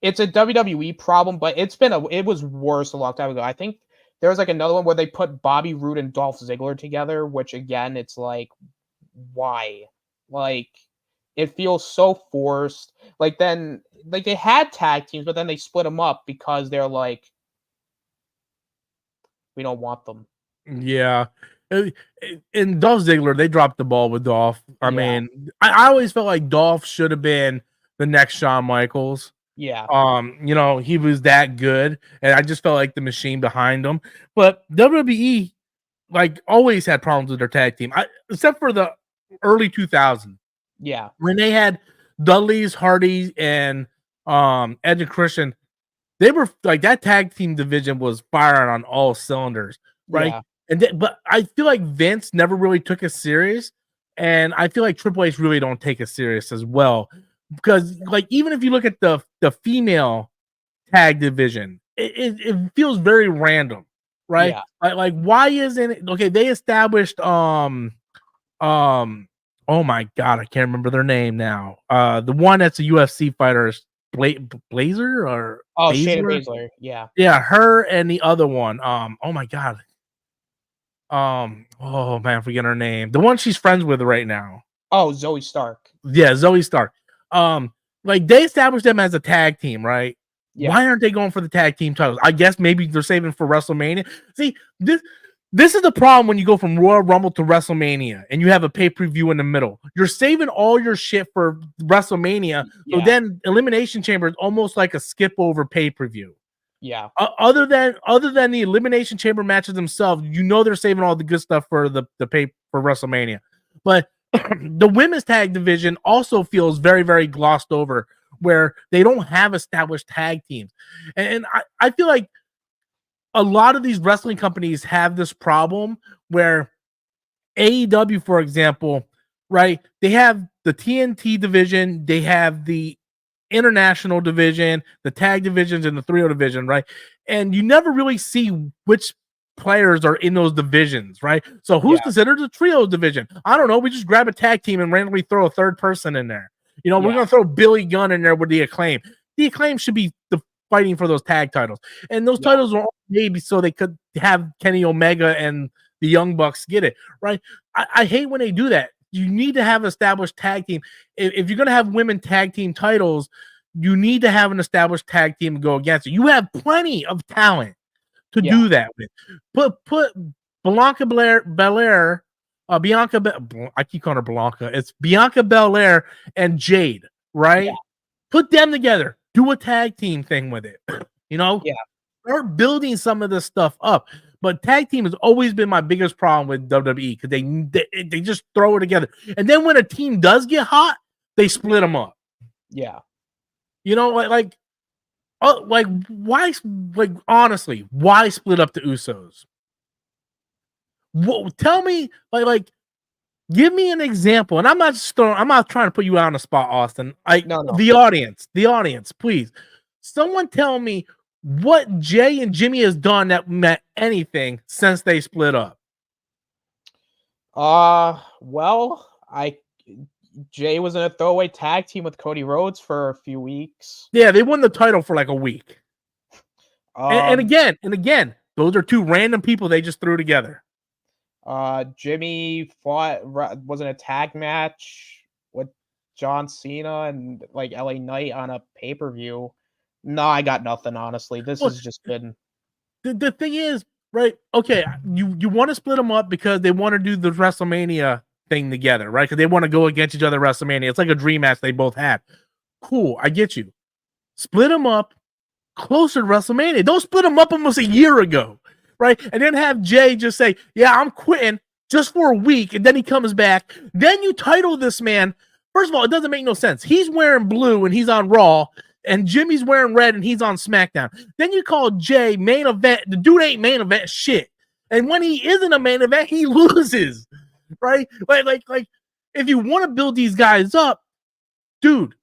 a WWE problem, but it was worse a long time ago. I think there was like another one where they put Bobby Roode and Dolph Ziggler together, which again, it's like, why? Like, it feels so forced. Like then, like they had tag teams, but then they split them up because they're like, we don't want them. Yeah. In Dolph Ziggler, they dropped the ball with Dolph. I mean, I always felt like Dolph should have been the next Shawn Michaels. Yeah. He was that good, and I just felt like the machine behind him. But WWE, like, always had problems with their tag team, except for the early 2000s. Yeah. When they had Dudley's, Hardy's, and Edge and Christian, they were like that tag team division was firing on all cylinders, right? Yeah. But I feel like Vince never really took it serious, and I feel like Triple H really don't take it serious as well. Because, like, even if you look at the female tag division, it feels very random, right? Yeah. Like why isn't it okay? They established oh my god, I can't remember their name now. The one that's a UFC fighter is Blazer or Shayna Baszler, yeah, her and the other one. Oh my god, oh man, I forget her name. The one she's friends with right now. Oh, Zoe Stark. Yeah, Zoe Stark. Like they established them as a tag team, right? Yeah. Why aren't they going for the tag team titles? I guess maybe they're saving for WrestleMania. See, this is the problem when you go from Royal Rumble to WrestleMania and you have a pay-per-view in the middle. You're saving all your shit for WrestleMania. So then Elimination Chamber is almost like a skip over pay-per-view. Yeah. Other than the Elimination Chamber matches themselves, they're saving all the good stuff for the pay for WrestleMania. But the women's tag division also feels very, very glossed over, where they don't have established tag teams. And I feel like a lot of these wrestling companies have this problem where AEW, for example, right? They have the TNT division, they have the international division, the tag divisions, and the 3-0 division, right? And you never really see which players are in those divisions, right? So who's considered the trio division? I don't know. We just grab a tag team and randomly throw a third person in there. We're going to throw Billy Gunn in there with the Acclaim. The Acclaim should be fighting for those tag titles. And those titles were made so they could have Kenny Omega and the Young Bucks get it, right? I hate when they do that. You need to have an established tag team. If you're going to have women tag team titles, you need to have an established tag team to go against it. You have plenty of talent to do that with. Put Bianca Belair, I keep calling her Blanca. It's Bianca Belair and Jade, right? Yeah. Put them together. Do a tag team thing with it. Start building some of this stuff up. But tag team has always been my biggest problem with WWE because they just throw it together. And then when a team does get hot, they split them up. Yeah. You know, like why? Like honestly, why split up the Usos? Tell me, give me an example. And I'm not trying to put you out on the spot, Austin. No. The audience, please. Someone tell me what Jay and Jimmy has done that meant anything since they split up. Well, Jay was in a throwaway tag team with Cody Rhodes for a few weeks. Yeah, they won the title for like a week. And again, those are two random people they just threw together. Jimmy was in a tag match with John Cena and like LA Knight on a pay-per-view. No, I got nothing, honestly. This has just been the thing is, right? Okay, you want to split them up because they want to do the WrestleMania thing together, right? Because they want to go against each other at WrestleMania. It's like a dream match they both had. Cool, I get you. Split them up closer to WrestleMania. Don't split them up almost a year ago, right? And then have Jay just say, "Yeah, I'm quitting just for a week," and then he comes back. Then you title this man. First of all, it doesn't make no sense. He's wearing blue and he's on Raw, and Jimmy's wearing red and he's on SmackDown. Then you call Jay main event. The dude ain't main event shit. And when he isn't a main event, he loses. Right? Like if you want to build these guys up, dude,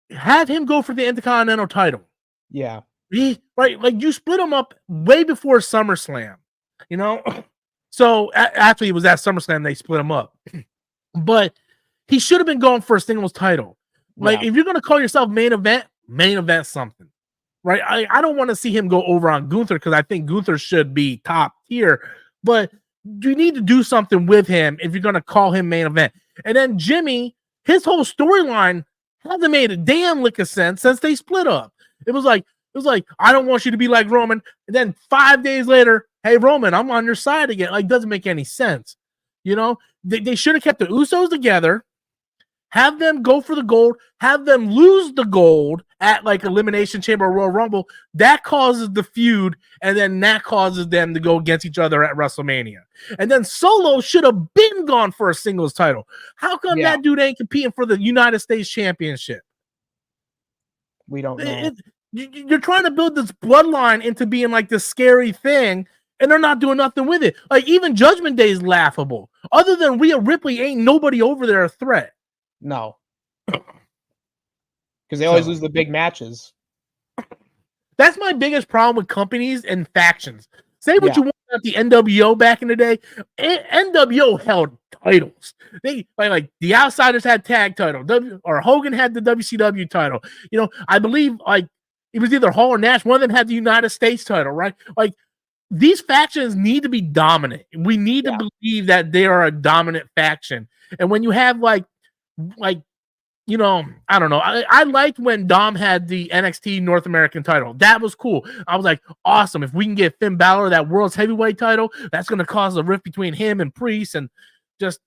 have him go for the Intercontinental title. Yeah. Right? Like you split them up way before SummerSlam, you know? So actually it was at SummerSlam they split them up. But he should have been going for a singles title. Like if you're going to call yourself main event something. Right? I don't want to see him go over on Gunther because I think Gunther should be top tier, but you need to do something with him if you're going to call him main event. And then Jimmy, his whole storyline hasn't made a damn lick of sense since they split up. It was like, I don't want you to be like Roman. And then 5 days later, hey, Roman, I'm on your side again. Like, doesn't make any sense. You know, they should have kept the Usos together, have them go for the gold, have them lose the gold at like Elimination Chamber or Royal Rumble. That causes the feud, and then that causes them to go against each other at WrestleMania. And then Solo should have been gone for a singles title. How come that dude ain't competing for the United States Championship? We don't know. You're trying to build this bloodline into being like this scary thing, and they're not doing nothing with it. Like, even Judgment Day is laughable. Other than Rhea Ripley, ain't nobody over there a threat. No. Because they always lose the big matches. That's my biggest problem with companies and factions. Say what you want about the NWO back in the day. NWO held titles. They like the Outsiders had tag title, or Hogan had the WCW title. You know, I believe like it was either Hall or Nash. One of them had the United States title, right? Like these factions need to be dominant. We need to believe that they are a dominant faction. And when you have like you know, I don't know. I liked when Dom had the NXT North American title. That was cool. I was like, awesome. If we can get Finn Balor that world's heavyweight title, that's going to cause a rift between him and Priest. And just,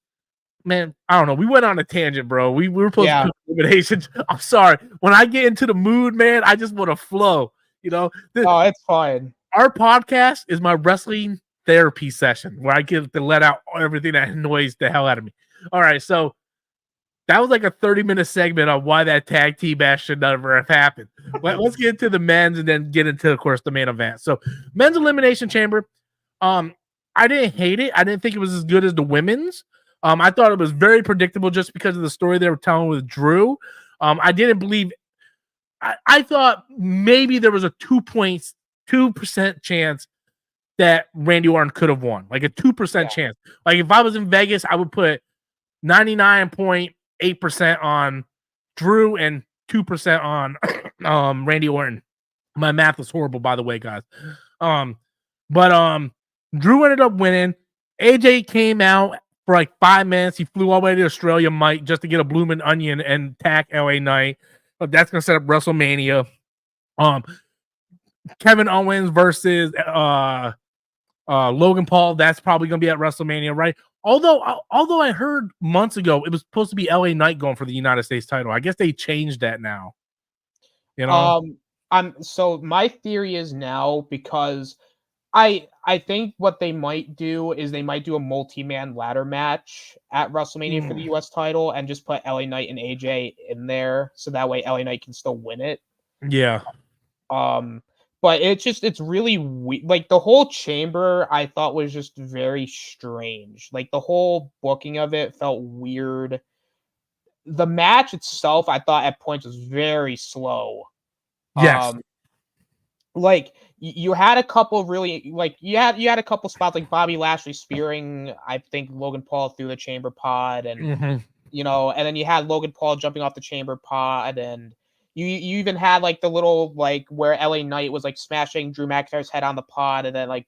man, I don't know. We went on a tangent, bro. We were supposed to do elimination. I'm sorry. When I get into the mood, man, I just want to flow. You know? It's fine. Our podcast is my wrestling therapy session where I get to let out everything that annoys the hell out of me. All right, so that was like a 30-minute segment on why that tag team match should never have happened. Let's get into the men's and then get into, of course, the main event. So, men's elimination chamber. I didn't hate it. I didn't think it was as good as the women's. I thought it was very predictable just because of the story they were telling with Drew. I didn't believe. I thought maybe there was a 2% chance that Randy Orton could have won, like a 2% chance. Like if I was in Vegas, I would put 99.8% on Drew and 2% on Randy Orton. My math was horrible, by the way, guys. But Drew ended up winning. AJ came out for like 5 minutes. He flew all the way to Australia, Mike, just to get a bloomin' onion and attack LA Knight. But that's gonna set up WrestleMania. Kevin Owens versus Logan Paul. That's probably gonna be at WrestleMania, right? Although I heard months ago it was supposed to be LA Knight going for the United States title. I guess they changed that now. You know. So my theory is now, because I think what they might do is they might do a multi-man ladder match at WrestleMania for the US title and just put LA Knight and AJ in there so that way LA Knight can still win it. Yeah. But it's really like the whole chamber I thought was just very strange. Like the whole booking of it felt weird. The match itself I thought at points was very slow. Yes. Like you had a couple really like you had a couple spots like Bobby Lashley spearing I think Logan Paul through the chamber pod and and then you had Logan Paul jumping off the chamber pod and you even had like the little like where LA Knight was like smashing Drew McIntyre's head on the pod and then like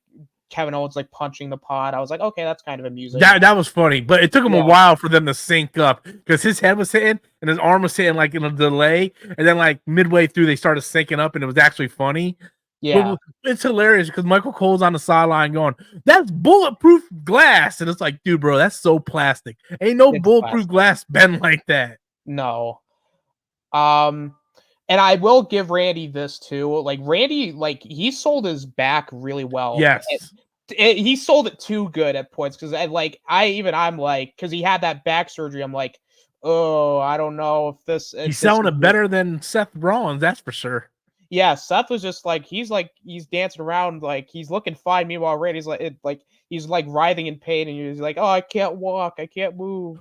Kevin Owens like punching the pod. I was like, okay, that's kind of amusing. That was funny, but it took him a while for them to sync up because his head was hitting and his arm was hitting like in a delay, and then like midway through they started syncing up and it was actually funny. Yeah, but it's hilarious because Michael Cole's on the sideline going, "That's bulletproof glass," and it's like, dude, bro, that's so plastic. Ain't no bulletproof glass bend like that. No. And I will give Randy this too. Like Randy, like he sold his back really well. Yes. He sold it too good at points because I'm like because he had that back surgery. I'm like, oh, I don't know if this. He's selling it better than Seth Rollins, that's for sure. Yeah, Seth was just like he's dancing around like he's looking fine. Meanwhile, Randy's he's writhing in pain, and he's like, oh, I can't walk, I can't move.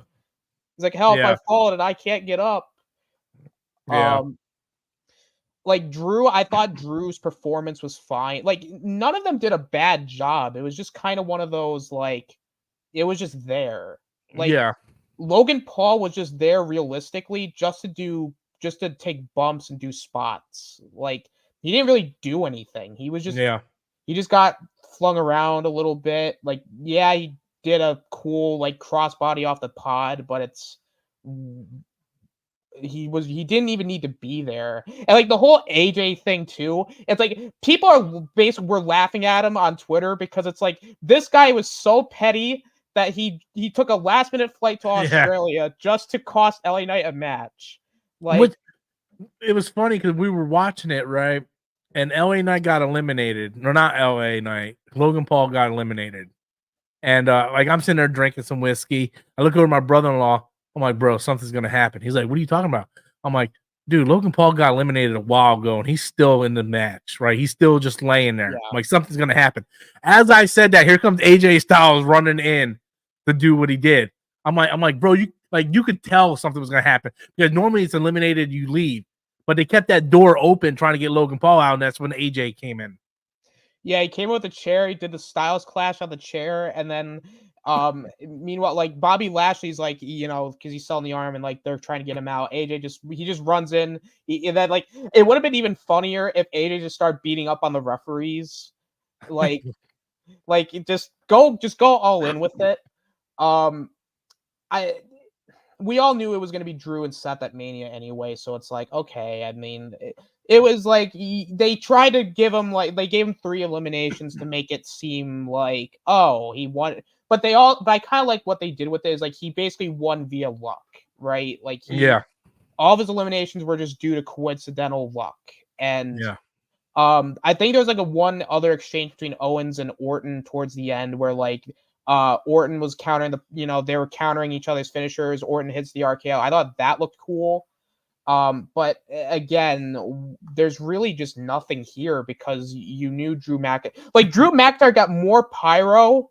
He's like, help, I fall and I can't get up. Yeah. Like Drew, I thought Drew's performance was fine. Like none of them did a bad job. It was just kind of one of those like it was just there. Like Logan Paul was just there realistically just to take bumps and do spots. Like he didn't really do anything. He was just he just got flung around a little bit. Like he did a cool like crossbody off the pod, but he didn't even need to be there. And like the whole AJ thing too, it's like people were laughing at him on Twitter because it's like this guy was so petty that he took a last minute flight to Australia just to cost LA Knight a match. Like it was funny because we were watching it, right? And LA Knight got eliminated. No, not LA Knight. Logan Paul got eliminated. And like I'm sitting there drinking some whiskey. I look over at my brother-in-law. I'm like, bro, something's gonna happen. He's like, what are you talking about? I'm like, dude, Logan Paul got eliminated a while ago, and he's still in the match, right? He's still just laying there. I'm like, something's gonna happen. As I said that, here comes AJ Styles running in to do what he did. I'm like, bro, you could tell something was gonna happen because normally it's eliminated, you leave, but they kept that door open trying to get Logan Paul out, and that's when AJ came in. Yeah, he came with a chair. He did the Styles Clash on the chair, and then meanwhile, like Bobby Lashley's like, because he's selling the arm and like they're trying to get him out. AJ just runs in. And then like it would have been even funnier if AJ just started beating up on the referees, like just go all in with it. We all knew it was going to be Drew and Seth at Mania anyway, so it's like, okay. I mean, it was like they tried to give him they gave him 3 eliminations to make it seem like, oh, he won. But I kind of like what they did with it is like he basically won via luck, right? Like all of his eliminations were just due to coincidental luck. And I think there was like one other exchange between Owens and Orton towards the end where like Orton was countering they were countering each other's finishers. Orton hits the RKO. I thought that looked cool. But again, there's really just nothing here because you knew Drew McIntyre got more pyro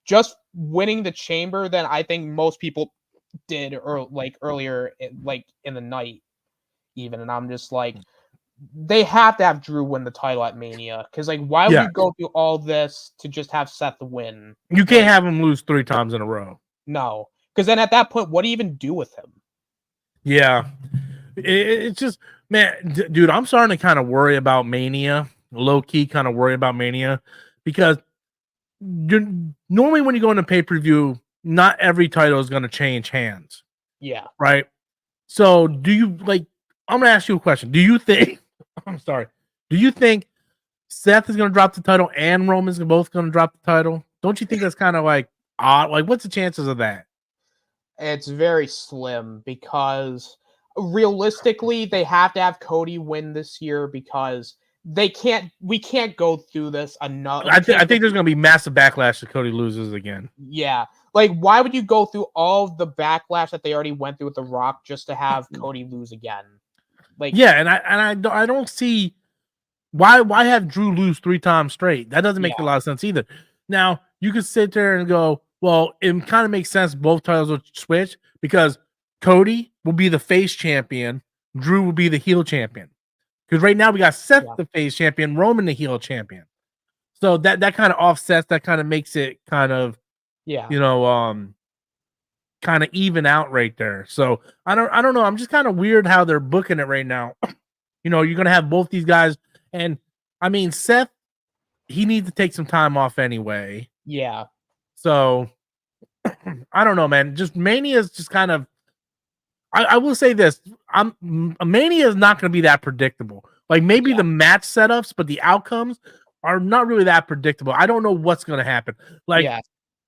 just winning the chamber than I think most people did earlier in the night even. And I'm just like, they have to have Drew win the title at Mania because like why would you go through all this to just have Seth win? You can't have him lose 3 times in a row. No, because then at that point, what do you even do with him? Yeah, it's just, man, dude, I'm starting to kind of worry about Mania, low key, kind of worry about Mania because normally when you go into pay-per-view, not every title is going to change hands. Yeah. Right. So do you I'm going to ask you a question. Do you think, do you think Seth is going to drop the title and Roman's both going to drop the title? Don't you think that's kind of like odd? Like, what's the chances of that? It's very slim because realistically, they have to have Cody win this year because we can't go through this enough. I think there's going to be massive backlash if Cody loses again. Yeah. Like, why would you go through all the backlash that they already went through with The Rock just to have Cody lose again? Like, yeah, and I don't see why have Drew lose 3 times straight. That doesn't make a lot of sense either. Now, you could sit there and go, well, it kind of makes sense both titles will switch because Cody will be the face champion, Drew will be the heel champion. Because right now we got Seth the face champion, Roman the heel champion. So that kind of offsets, that kind of makes it kind of kind of even out right there. So I don't know. I'm just kind of weird how they're booking it right now. You're gonna have both these guys, and I mean Seth, he needs to take some time off anyway. Yeah. So I don't know, man. Just Mania is just kind of. I will say this: Mania is not going to be that predictable. Like maybe the match setups, but the outcomes are not really that predictable. I don't know what's going to happen. Like,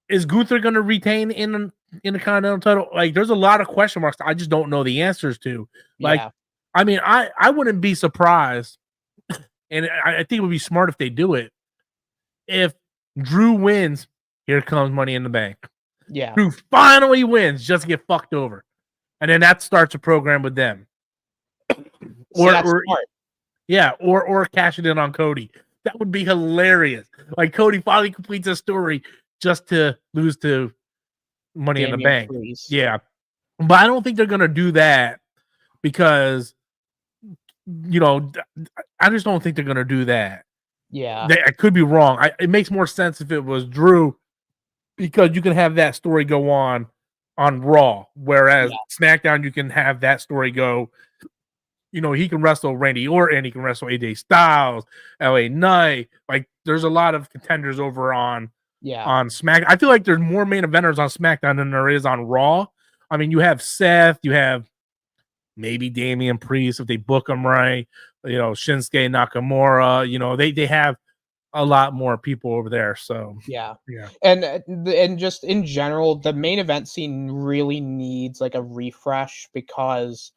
is Gunther going to retain in the Continental title? Like, there's a lot of question marks I just don't know the answers to. Like, I mean, I wouldn't be surprised, and I think it would be smart if they do it. If Drew wins, here comes Money in the Bank. Yeah, Drew finally wins, just to get fucked over. And then that starts a program with them. or cash it in on Cody. That would be hilarious. Like Cody finally completes a story just to lose to Money in the Bank. Priest. Yeah. But I don't think they're gonna do that because I just don't think they're gonna do that. Yeah. I could be wrong. It makes more sense if it was Drew because you can have that story go on Raw, whereas SmackDown you can have that story go. He can wrestle Randy Orton, he can wrestle AJ Styles, LA Knight. Like, there's a lot of contenders over on SmackDown. I feel like there's more main eventers on SmackDown than there is on Raw. I mean, you have Seth, you have maybe Damian Priest if they book him right. Shinsuke Nakamura. They have a lot more people over there. So and just in general, the main event scene really needs like a refresh because,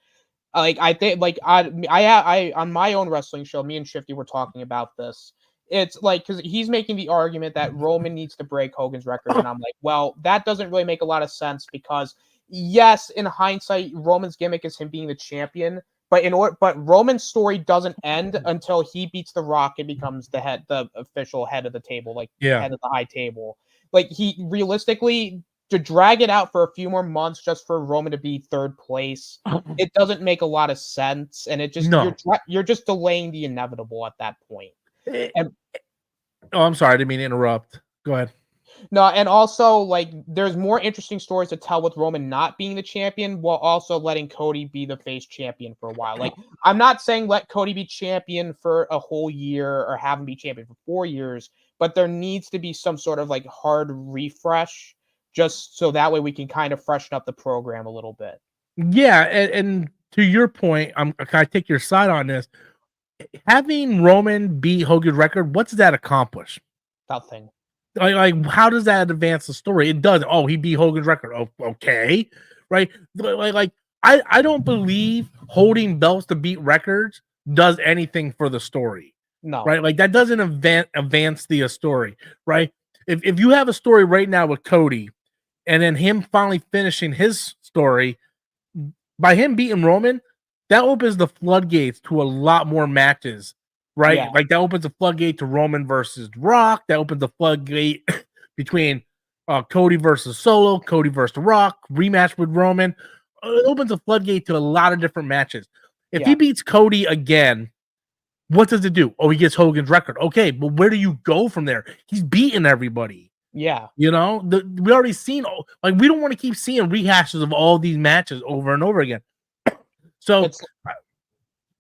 like, I think like I on my own wrestling show, me and Shifty were talking about this. It's like because he's making the argument that Roman needs to break Hogan's record, and I'm like, well, that doesn't really make a lot of sense because yes, in hindsight, Roman's gimmick is him being the champion. But Roman's story doesn't end until he beats The Rock and becomes the official head of the table, head of the high table. Like, he realistically, to drag it out for a few more months just for Roman to be third place, it doesn't make a lot of sense, and it just you're just delaying the inevitable at that point. I'm sorry, I didn't mean to interrupt. Go ahead. No, and also, like, there's more interesting stories to tell with Roman not being the champion while also letting Cody be the face champion for a while. Like, I'm not saying let Cody be champion for a whole year or have him be champion for 4 years, but there needs to be some sort of, like, hard refresh just so that way we can kind of freshen up the program a little bit. Yeah, and to your point, I take your side on this. Having Roman beat Hogan's record, what does that accomplish? Nothing. Like, how does that advance the story? It does. Oh, he beat Hogan's record. Oh, okay, right? Like I don't believe holding belts to beat records does anything for the story. No, right? Like, that doesn't advance the story, right? If you have a story right now with Cody, and then him finally finishing his story by him beating Roman, that opens the floodgates to a lot more matches. Right? Yeah. Like, that opens a floodgate to Roman versus Rock. That opens the floodgate between Cody versus Solo, Cody versus Rock, rematch with Roman. It opens a floodgate to a lot of different matches. If he beats Cody again, what does it do? Oh, he gets Hogan's record. Okay, but where do you go from there? He's beating everybody. Yeah. We already seen, like, we don't want to keep seeing rehashes of all these matches over and over again. So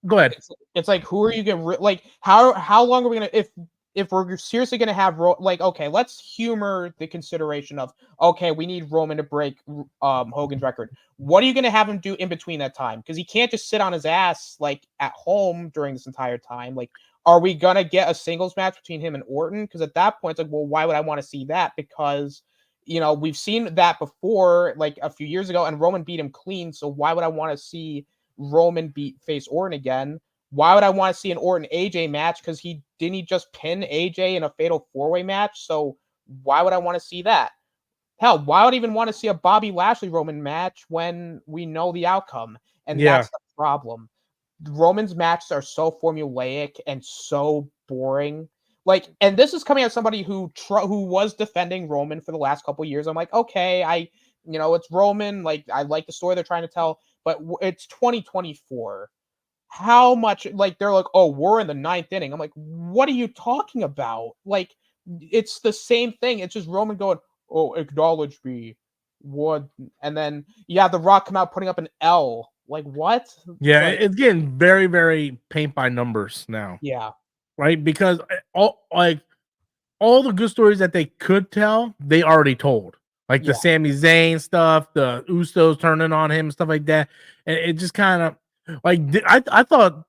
go ahead. It's like, who are you gonna like? How long are we gonna if we're seriously gonna have okay, let's humor the consideration of okay, we need Roman to break Hogan's record. What are you gonna have him do in between that time? Because he can't just sit on his ass like at home during this entire time. Like, are we gonna get a singles match between him and Orton? Because at that point, it's like, well, why would I want to see that? Because we've seen that before, like a few years ago, and Roman beat him clean. So why would I want to see Roman face Orton again? Why would I want to see an Orton AJ match? Because he just pin AJ in a fatal 4-way match. So why would I want to see that? Hell, why would I even want to see a Bobby Lashley Roman match when we know the outcome? And Yeah. that's the problem. Roman's matches are so formulaic and so boring. Like, and this is coming as somebody who was defending Roman for the last couple of years. I'm like, okay, it's Roman. Like, I like the story they're trying to tell, but it's 2024. How much, like, they're like, oh, we're in the 9th inning. I'm like, what are you talking about? Like, it's the same thing. It's just Roman going, oh, acknowledge me. What? And then you have The Rock come out putting up an L. Like, what? Yeah, Like, it's getting very, very paint by numbers now, yeah. right? Because all the good stories that they could tell, they already told. Like the Yeah. Sami Zayn stuff, the Usos turning on him, stuff like that. And it just kind of like I thought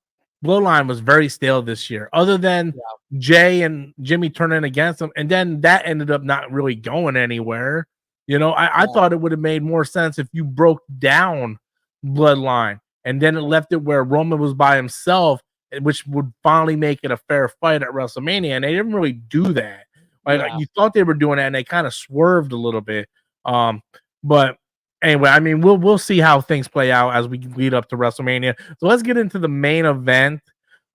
Bloodline was very stale this year, other than Jay and Jimmy turning against them, and then that ended up not really going anywhere. I thought it would have made more sense if you broke down Bloodline and then it left it where Roman was by himself, which would finally make it a fair fight at WrestleMania. And they didn't really do that. Like you thought they were doing that, and they kind of swerved a little bit. But anyway, I mean, we'll see how things play out as we lead up to WrestleMania. So let's get into the main event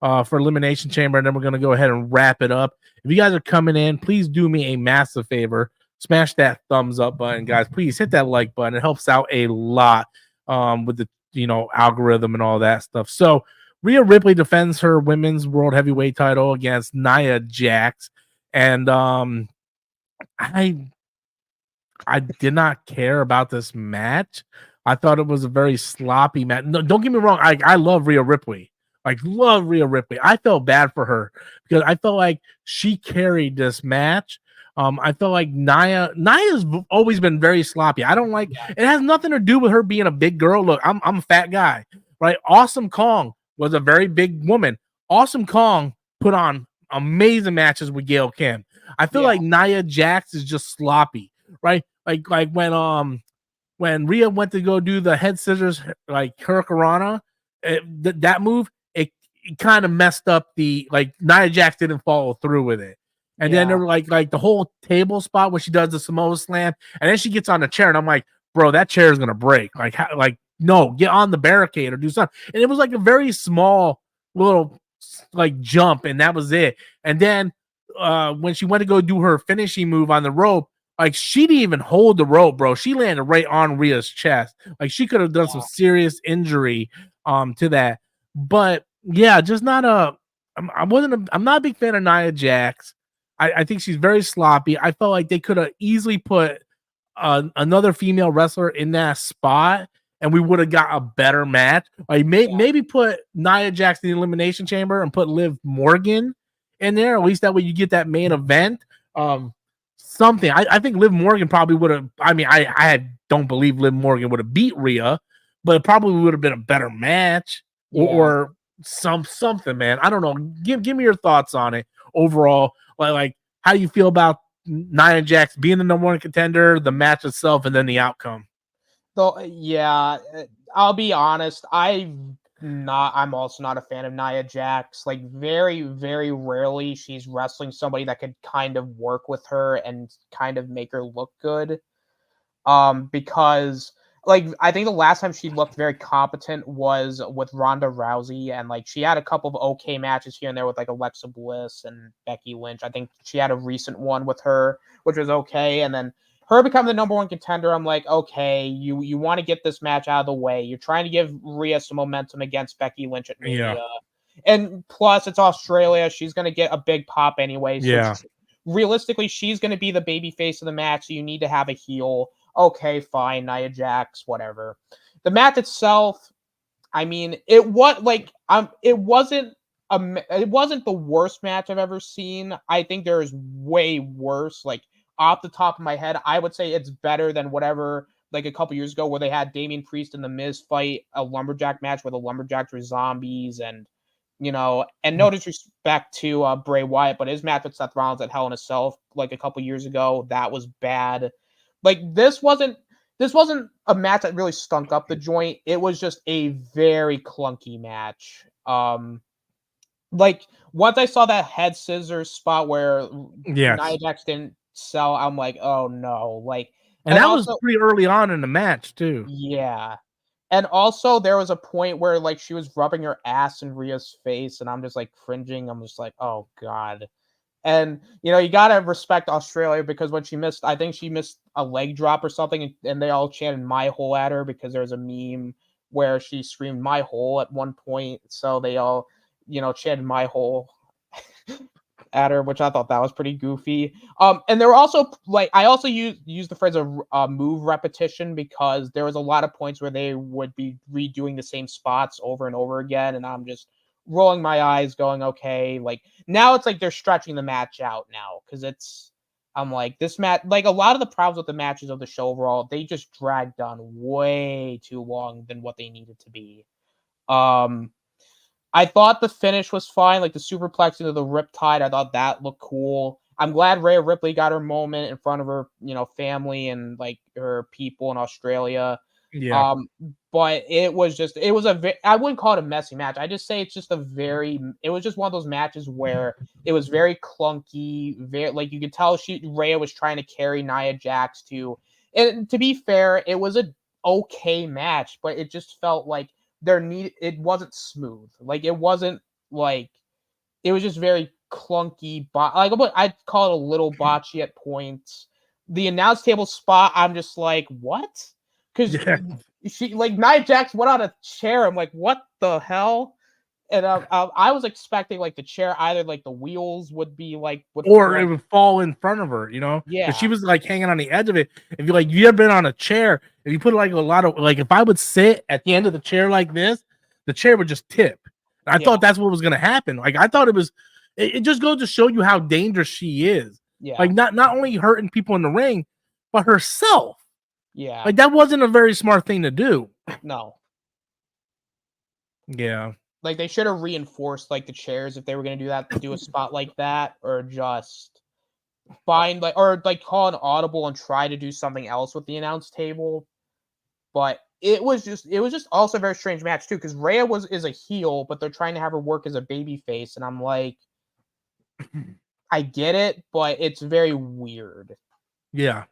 for Elimination Chamber, and then we're gonna go ahead and wrap it up. If you guys are coming in, please do me a massive favor. Smash that thumbs up button, guys. Please hit that like button. It helps out a lot with the algorithm and all that stuff. So Rhea Ripley defends her women's world heavyweight title against Nia Jax. And I did not care about this match. I thought it was a very sloppy match. No, don't get me wrong. I love Rhea Ripley. Like, love Rhea Ripley. I felt bad for her because I felt like she carried this match. I felt like Nia's always been very sloppy. I don't like it. Has nothing to do with her being a big girl. Look, I'm a fat guy, right? Awesome Kong was a very big woman. Awesome Kong put on amazing matches with Gail Kim. I feel like Nia Jax is just sloppy, right? Like when Rhea went to go do the head scissors like Hurricanrana, that move it kind of messed up the Nia Jax didn't follow through with it. And then there were like the whole table spot where she does the Samoa slam, and then she gets on the chair, and I'm like, bro, that chair is gonna break. No, get on the barricade or do something. And it was like a very small little jump, and that was it. And then when she went to go do her finishing move on the rope, like she didn't even hold the rope, bro. She landed right on Rhea's chest. Like she could have done some serious injury to that. But yeah, just not I'm not a big fan of Nia Jax. I think she's very sloppy. I felt like they could have easily put another female wrestler in that spot, and we would have got a better match. Like maybe put Nia Jax in the Elimination Chamber and put Liv Morgan in there. At least that way you get that main event. Something. I think Liv Morgan probably would have. I mean, I don't believe Liv Morgan would have beat Rhea, but it probably would have been a better match or something, man. I don't know. Give me your thoughts on it overall. Like how do you feel about Nia Jax being the number one contender, the match itself, and then the outcome? So I'll be honest. I'm also not a fan of Nia Jax. Like very, very rarely she's wrestling somebody that could kind of work with her and kind of make her look good. Because I think the last time she looked very competent was with Ronda Rousey, and she had a couple of okay matches here and there with Alexa Bliss and Becky Lynch. I think she had a recent one with her, which was okay, and then her becoming the number one contender, I'm like, okay, you want to get this match out of the way. You're trying to give Rhea some momentum against Becky Lynch at Mania. And plus, it's Australia. She's going to get a big pop anyway. So realistically, she's going to be the baby face of the match. So you need to have a heel. Okay, fine, Nia Jax, whatever. The match itself, I mean, it wasn't the worst match I've ever seen. I think there's way worse. Off the top of my head, I would say it's better than whatever a couple years ago where they had Damian Priest and The Miz fight a lumberjack match where the lumberjacks were zombies and no disrespect to Bray Wyatt, but his match with Seth Rollins at Hell in a Cell a couple years ago, that was bad. This wasn't a match that really stunk up the joint. It was just a very clunky match. like once I saw that head scissors spot where Yes. Nia Jax didn't sell, I'm like, oh no, like, And and that was also, pretty early on in the match too. yeah, and also there was a point where like she was rubbing her ass in Rhea's face, and I'm just like cringing. I'm just like, oh god. And you gotta respect Australia because when she missed, I think she missed a leg drop or something, and they all chanted "my hole" at her because there was a meme where she screamed "my hole" at one point. So they all, chanted "my hole" at her, which I thought that was pretty goofy. And there were also like I also used the phrase a move repetition because there was a lot of points where they would be redoing the same spots over and over again, and I'm just rolling my eyes, going, okay, like now it's like they're stretching the match out now because I'm like this match, like a lot of the problems with the matches of the show overall, they just dragged on way too long than what they needed to be. I thought the finish was fine, like the superplex into the Riptide. I thought that looked cool. I'm glad Rhea Ripley got her moment in front of her, family and like her people in Australia. Yeah. Um, but it was I wouldn't call it a messy match. I just say it was just one of those matches where it was very clunky, very like you could tell Rhea was trying to carry Nia Jax and to be fair, it was a okay match, but it just felt like it wasn't smooth. Like it wasn't like it was just very clunky. I'd call it a little botchy at points. The announce table spot, I'm just like, what? Because Yeah. she like Nia Jax went on a chair. I'm like, what the hell? And I was expecting like the chair either like the wheels would be Or it would fall in front of her, because she yeah, was like hanging on the edge of it. If you ever been on a chair, if you put like a lot of like, if I would sit at the end of the chair like this, the chair would just tip. And I yeah, thought that's what was gonna happen. Like I thought it just goes to show you how dangerous she is. yeah, Like not only hurting people in the ring, but herself. yeah. Like that wasn't a very smart thing to do. No. Yeah. Like they should have reinforced like the chairs if they were gonna do a spot like that, or just find call an audible and try to do something else with the announce table. But it was just also a very strange match too, because Rhea is a heel, but they're trying to have her work as a baby face, and I'm like, I get it, but it's very weird. Yeah.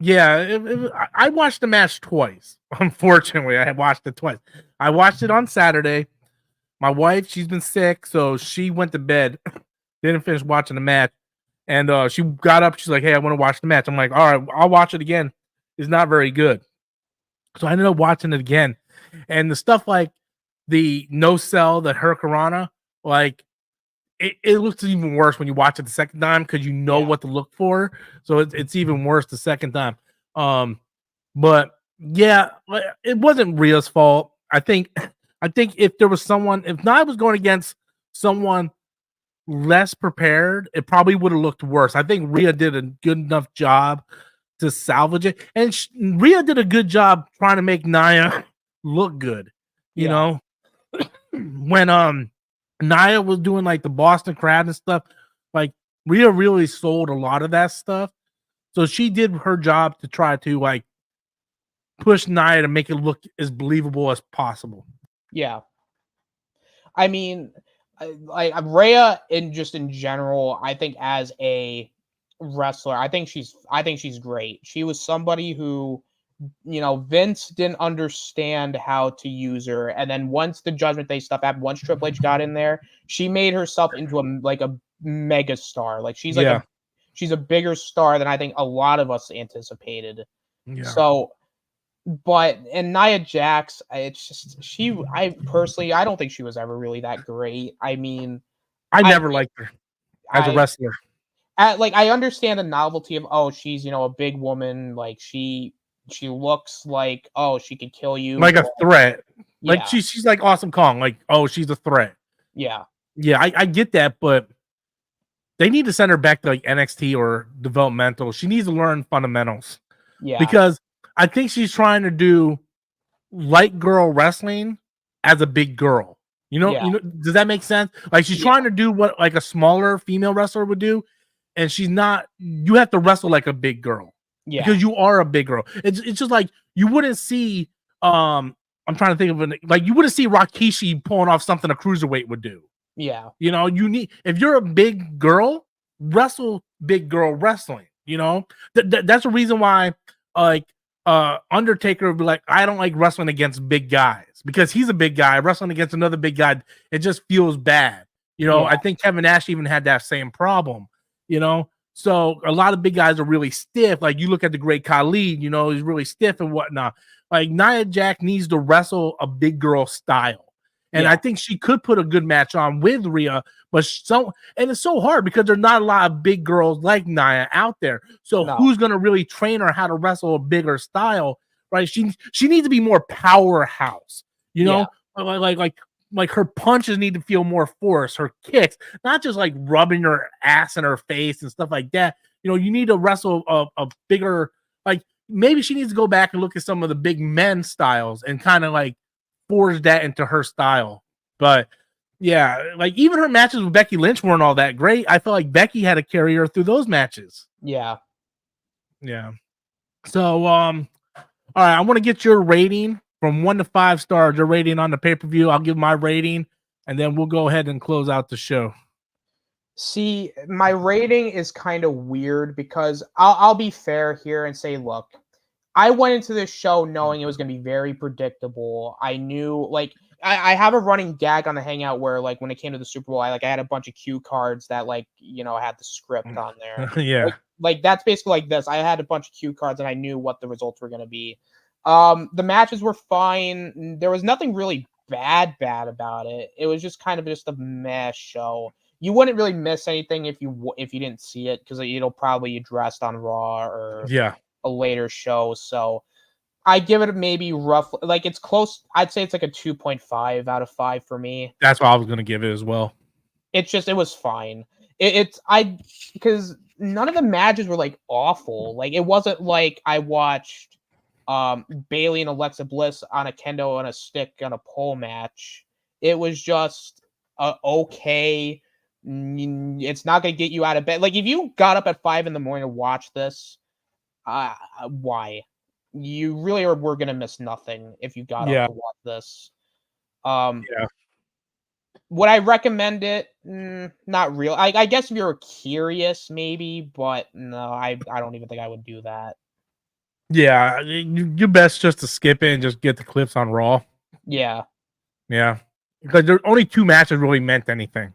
Yeah, I watched the match twice. Unfortunately, I had watched it twice. I watched it on Saturday. My wife, she's been sick, so she went to bed, didn't finish watching the match, and she got up. She's like, "Hey, I want to watch the match." I'm like, "All right, I'll watch it again." It's not very good, so I ended up watching it again, and the stuff like the no sell, the Hurricanrana, like it looks even worse when you watch it the second time because you know Yeah, what to look for. So it's even worse the second time. But yeah, it wasn't Rhea's fault. I think if there was someone, if Nia was going against someone less prepared, it probably would have looked worse. I think Rhea did a good enough job to salvage it, and Rhea did a good job trying to make Nia look good. You yeah, know, when Nia was doing like the Boston Crab and stuff, like Rhea really sold a lot of that stuff. So she did her job to try to like push Nia to make it look as believable as possible. yeah. I mean, like Rhea in general, I think as a wrestler, I think she's great. She was somebody who, Vince didn't understand how to use her, and then once the Judgment Day stuff happened, once Triple H got in there, she made herself into a mega star. Like Yeah. she's a bigger star than I think a lot of us anticipated. Yeah. So, and Nia Jax, it's just I personally, I don't think she was ever really that great. I mean, I I never liked her as a I wrestler. I understand the novelty of, oh, she's a big woman, like she looks like, oh, she could kill you, Like a but threat. Like yeah, she's like Awesome Kong. Like, oh, she's a threat. yeah, Yeah, I get that, but they need to send her back to like NXT or developmental. She needs to learn fundamentals yeah, because I think she's trying to do light girl wrestling as a big girl. yeah, Does that make sense? Like she's yeah, trying to do what like a smaller female wrestler would do, and she's not. You have to wrestle like a big girl yeah, because you are a big girl. It's just like you wouldn't see. I'm trying to think of like you wouldn't see Rikishi pulling off something a cruiserweight would do. Yeah. You know, if you're a big girl, wrestle big girl wrestling. You know, that's the reason why, like, Undertaker would be like, I don't like wrestling against big guys because he's a big guy wrestling against another big guy. It just feels bad. You know, Yeah. I think Kevin Nash even had that same problem. You know, so a lot of big guys are really stiff. Like you look at the Great Khali, you know, he's really stiff and whatnot. Like Nia Jax needs to wrestle a big girl style. And Yeah. I think she could put a good match on with Rhea, but it's so hard because there's not a lot of big girls like Nia out there. So No. who's gonna really train her how to wrestle a bigger style, right? She needs to be more powerhouse, you know, like her punches need to feel more force, her kicks, not just like rubbing her ass in her face and stuff like that. You know, you need to wrestle a bigger, like maybe she needs to go back and look at some of the big men styles and kind of like forge that into her style. But yeah, like even her matches with Becky Lynch weren't all that great. I felt like Becky had to carry her through those matches. Yeah. Yeah. So all right, I want to get your rating from 1 to 5 stars, your rating on the pay-per-view. I'll give my rating and then we'll go ahead and close out the show. See, my rating is kind of weird because I'll be fair here and say, look, I went into this show knowing it was going to be very predictable. I knew, like, I have a running gag on the Hangout where, like, when it came to the Super Bowl, I had a bunch of cue cards that, like, you know, had the script on there. Yeah. Like that's basically like this. I had a bunch of cue cards and I knew what the results were going to be. The matches were fine. There was nothing really bad about it. It was just kind of just a mess show. You wouldn't really miss anything if you didn't see it because it'll probably addressed on Raw or Yeah. a later show. So I give it maybe roughly, like it's close. I'd say it's like a 2.5 out of 5 for me. That's what I was going to give it as well. It's just, it was fine. Because none of the matches were like awful. Like it wasn't like I watched Bailey and Alexa Bliss on a kendo and a stick on a pole match. It was just okay. It's not gonna get you out of bed. Like if you got up at 5 a.m. to watch this, why? You really were gonna miss nothing if you got up to watch this. Yeah. Would I recommend it? Not real. I guess if you're curious, maybe, but no, I don't even think I would do that. Yeah, you best just to skip it and just get the clips on Raw. Yeah. Yeah. Because there only 2 matches really meant anything.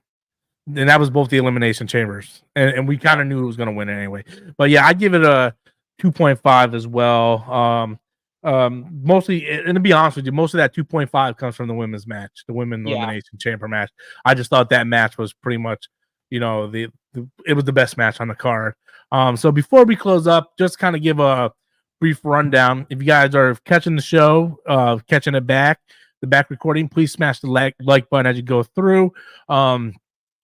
And that was both the Elimination Chambers. And we kind of knew who was going to win anyway. But yeah, I give it a 2.5 as well. Mostly, and to be honest with you, most of that 2.5 comes from the women's match, the women's Elimination Chamber match. I just thought that match was pretty much, you know, it was the best match on the card. So before we close up, just kind of give a brief rundown. If you guys are catching the show, catching it back, the back recording, please smash the like button as you go through.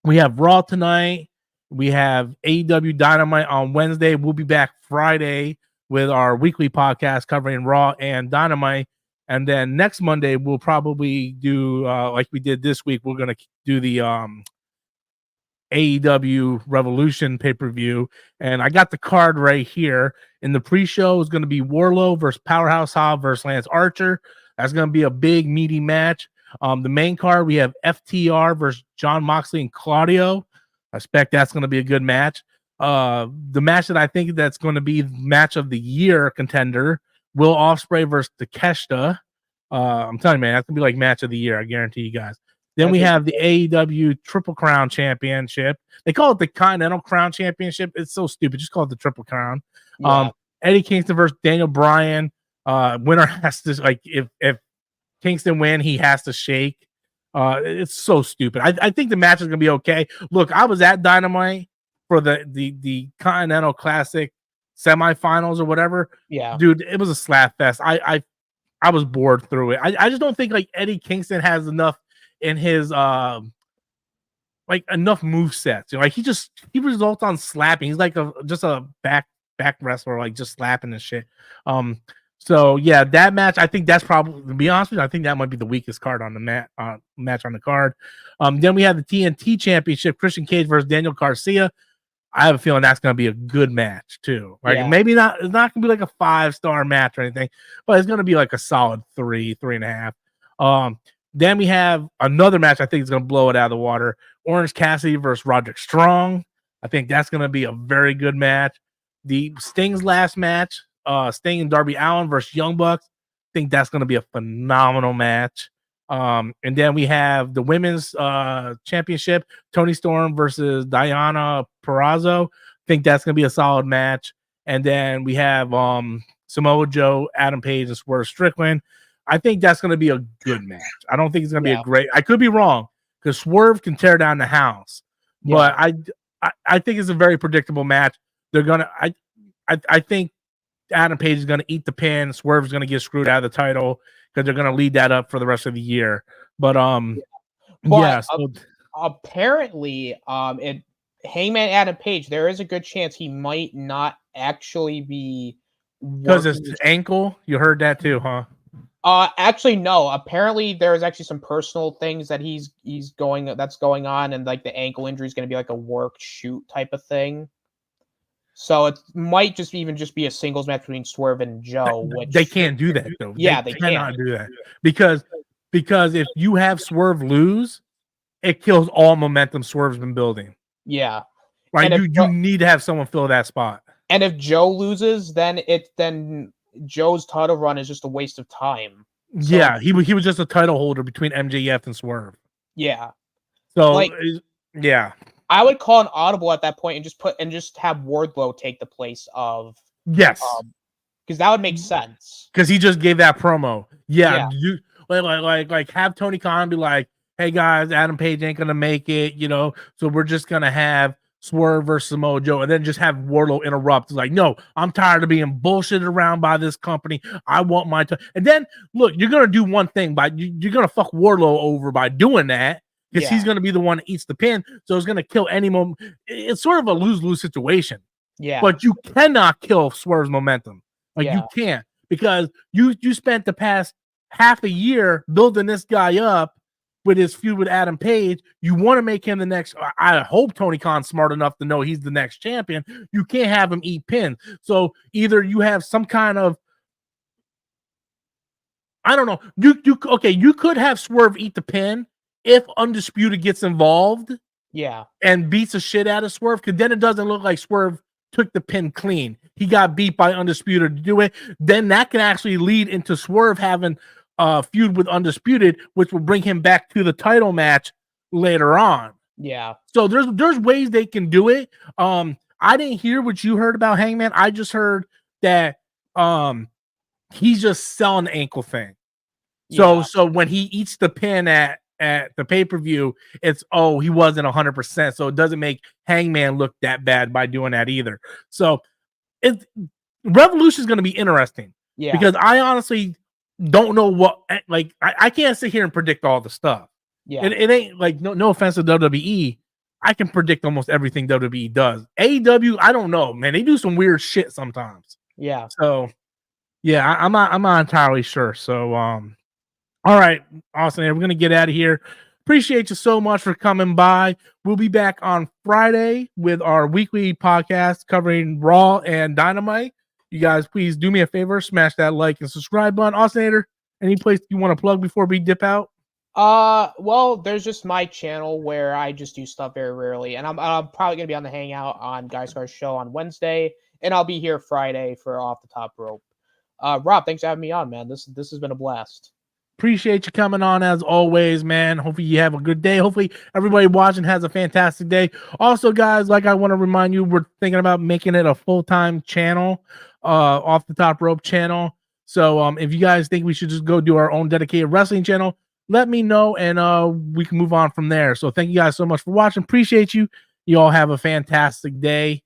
We have Raw tonight. We have AEW Dynamite on Wednesday. We'll be back Friday with our weekly podcast covering Raw and Dynamite. And then next Monday, we'll probably do, like we did this week, we're going to do the AEW Revolution pay-per-view. And I got the card right here. In the pre-show is going to be Warlow versus Powerhouse Hobbs versus Lance Archer. That's going to be a big, meaty match. The main card, we have FTR versus Jon Moxley and Claudio. I expect that's going to be a good match. The match that I think that's going to be match of the year contender, Will Ospreay versus Takeshita. I'm telling you, man, that's going to be like match of the year. I guarantee you guys. Then we have the AEW Triple Crown Championship. They call it the Continental Crown Championship. It's so stupid. Just call it the Triple Crown. Yeah. Eddie Kingston versus Daniel Bryan. Winner has to, like, if Kingston win, he has to shake. It's so stupid. I think the match is gonna be okay. Look, I was at Dynamite for the Continental Classic semifinals or whatever. Yeah, dude, it was a slap fest. I was bored through it. I just don't think like Eddie Kingston has enough in his like enough move sets. You know, like he results on slapping. He's like just a back wrestler, like just slapping and shit. So yeah, that match, I think that's probably, to be honest with you, I think that might be the weakest card on the match on the card. Then we have the TNT Championship, Christian Cage versus Daniel Garcia. I have a feeling that's going to be a good match too. Like maybe not, it's not going to be like a 5-star match or anything, but it's going to be like a solid 3.5. Then we have another match I think is going to blow it out of the water. Orange Cassidy versus Roderick Strong. I think that's going to be a very good match. The Sting's last match, Sting and Darby Allin versus Young Bucks. I think that's going to be a phenomenal match. And then we have the women's championship, Toni Storm versus Diana Perazzo. I think that's going to be a solid match. And then we have Samoa Joe, Adam Page, and Swerve Strickland. I think that's going to be a good match. I don't think it's going to be a great. I could be wrong because Swerve can tear down the house, but I think it's a very predictable match. They're gonna. I think Adam Page is going to eat the pin. Swerve is going to get screwed out of the title because they're going to lead that up for the rest of the year. But So, apparently, Hangman Adam Page, there is a good chance he might not actually be because it's ankle. You heard that too, huh? Actually, no. Apparently, there's actually some personal things that that's going on, and like the ankle injury is going to be like a work shoot type of thing. So it might just be a singles match between Swerve and Joe. Which they can't do that though. Yeah, they cannot do that because if you have Swerve lose, it kills all momentum Swerve's been building. Yeah, like you need to have someone fill that spot. And if Joe loses, then Joe's title run is just a waste of time. So, yeah, he was just a title holder between MJF and Swerve. Yeah. So yeah. I would call an audible at that point and just have Wardlow take the place of because that would make sense. Because he just gave that promo. Yeah. You like have Tony Khan be like, hey guys, Adam Page ain't gonna make it, so we're just gonna have Swerve versus Samoa Joe, and then just have Wardlow interrupt. It's like, no, I'm tired of being bullshitted around by this company. I want my time. And then look, you're gonna do one thing you're gonna fuck Wardlow over by doing that because he's gonna be the one that eats the pin. So it's gonna kill any moment. It's sort of a lose-lose situation. Yeah. But you cannot kill Swerve's momentum. You can't, because you spent the past half a year building this guy up with his feud with Adam Page. You want to make him the next. I hope Tony Khan's smart enough to know he's the next champion. You can't have him eat pins. So either you have some kind of, I don't know. You could have Swerve eat the pin if Undisputed gets involved. Yeah. And beats the shit out of Swerve, because then it doesn't look like Swerve took the pin clean. He got beat by Undisputed to do it. Then that can actually lead into Swerve having feud with Undisputed, which will bring him back to the title match later on. Yeah. So there's ways they can do it. I didn't hear what you heard about Hangman. I just heard that he's just selling the ankle thing. So when he eats the pin at the pay-per-view, it's he wasn't 100%. So it doesn't make Hangman look that bad by doing that either. So Revolution is going to be interesting. Yeah. Because I honestly don't know what, like, I can't sit here and predict all the stuff. Yeah. It ain't like, no offense to WWE, I can predict almost everything WWE does. AEW, I don't know, man. They do some weird shit sometimes. Yeah. So yeah, I'm not entirely sure. So all right, Austin, we're gonna get out of here. Appreciate you so much for coming by. We'll be back on Friday with our weekly podcast covering Raw and Dynamite. You guys, please do me a favor, smash that like and subscribe button. Austin, any place you want to plug before we dip out? Well, there's just my channel where I just do stuff very rarely, and I'm probably gonna be on the Hangout on Guy Scar's show on Wednesday, and I'll be here Friday for Off the Top Rope. Rob, thanks for having me on, man. This has been a blast. Appreciate you coming on as always, man. Hopefully you have a good day. Hopefully everybody watching has a fantastic day. Also, guys, like I want to remind you, we're thinking about making it a full-time channel, Off the Top Rope channel. So if you guys think we should just go do our own dedicated wrestling channel, let me know, and we can move on from there. So thank you guys so much for watching. Appreciate you. You all have a fantastic day.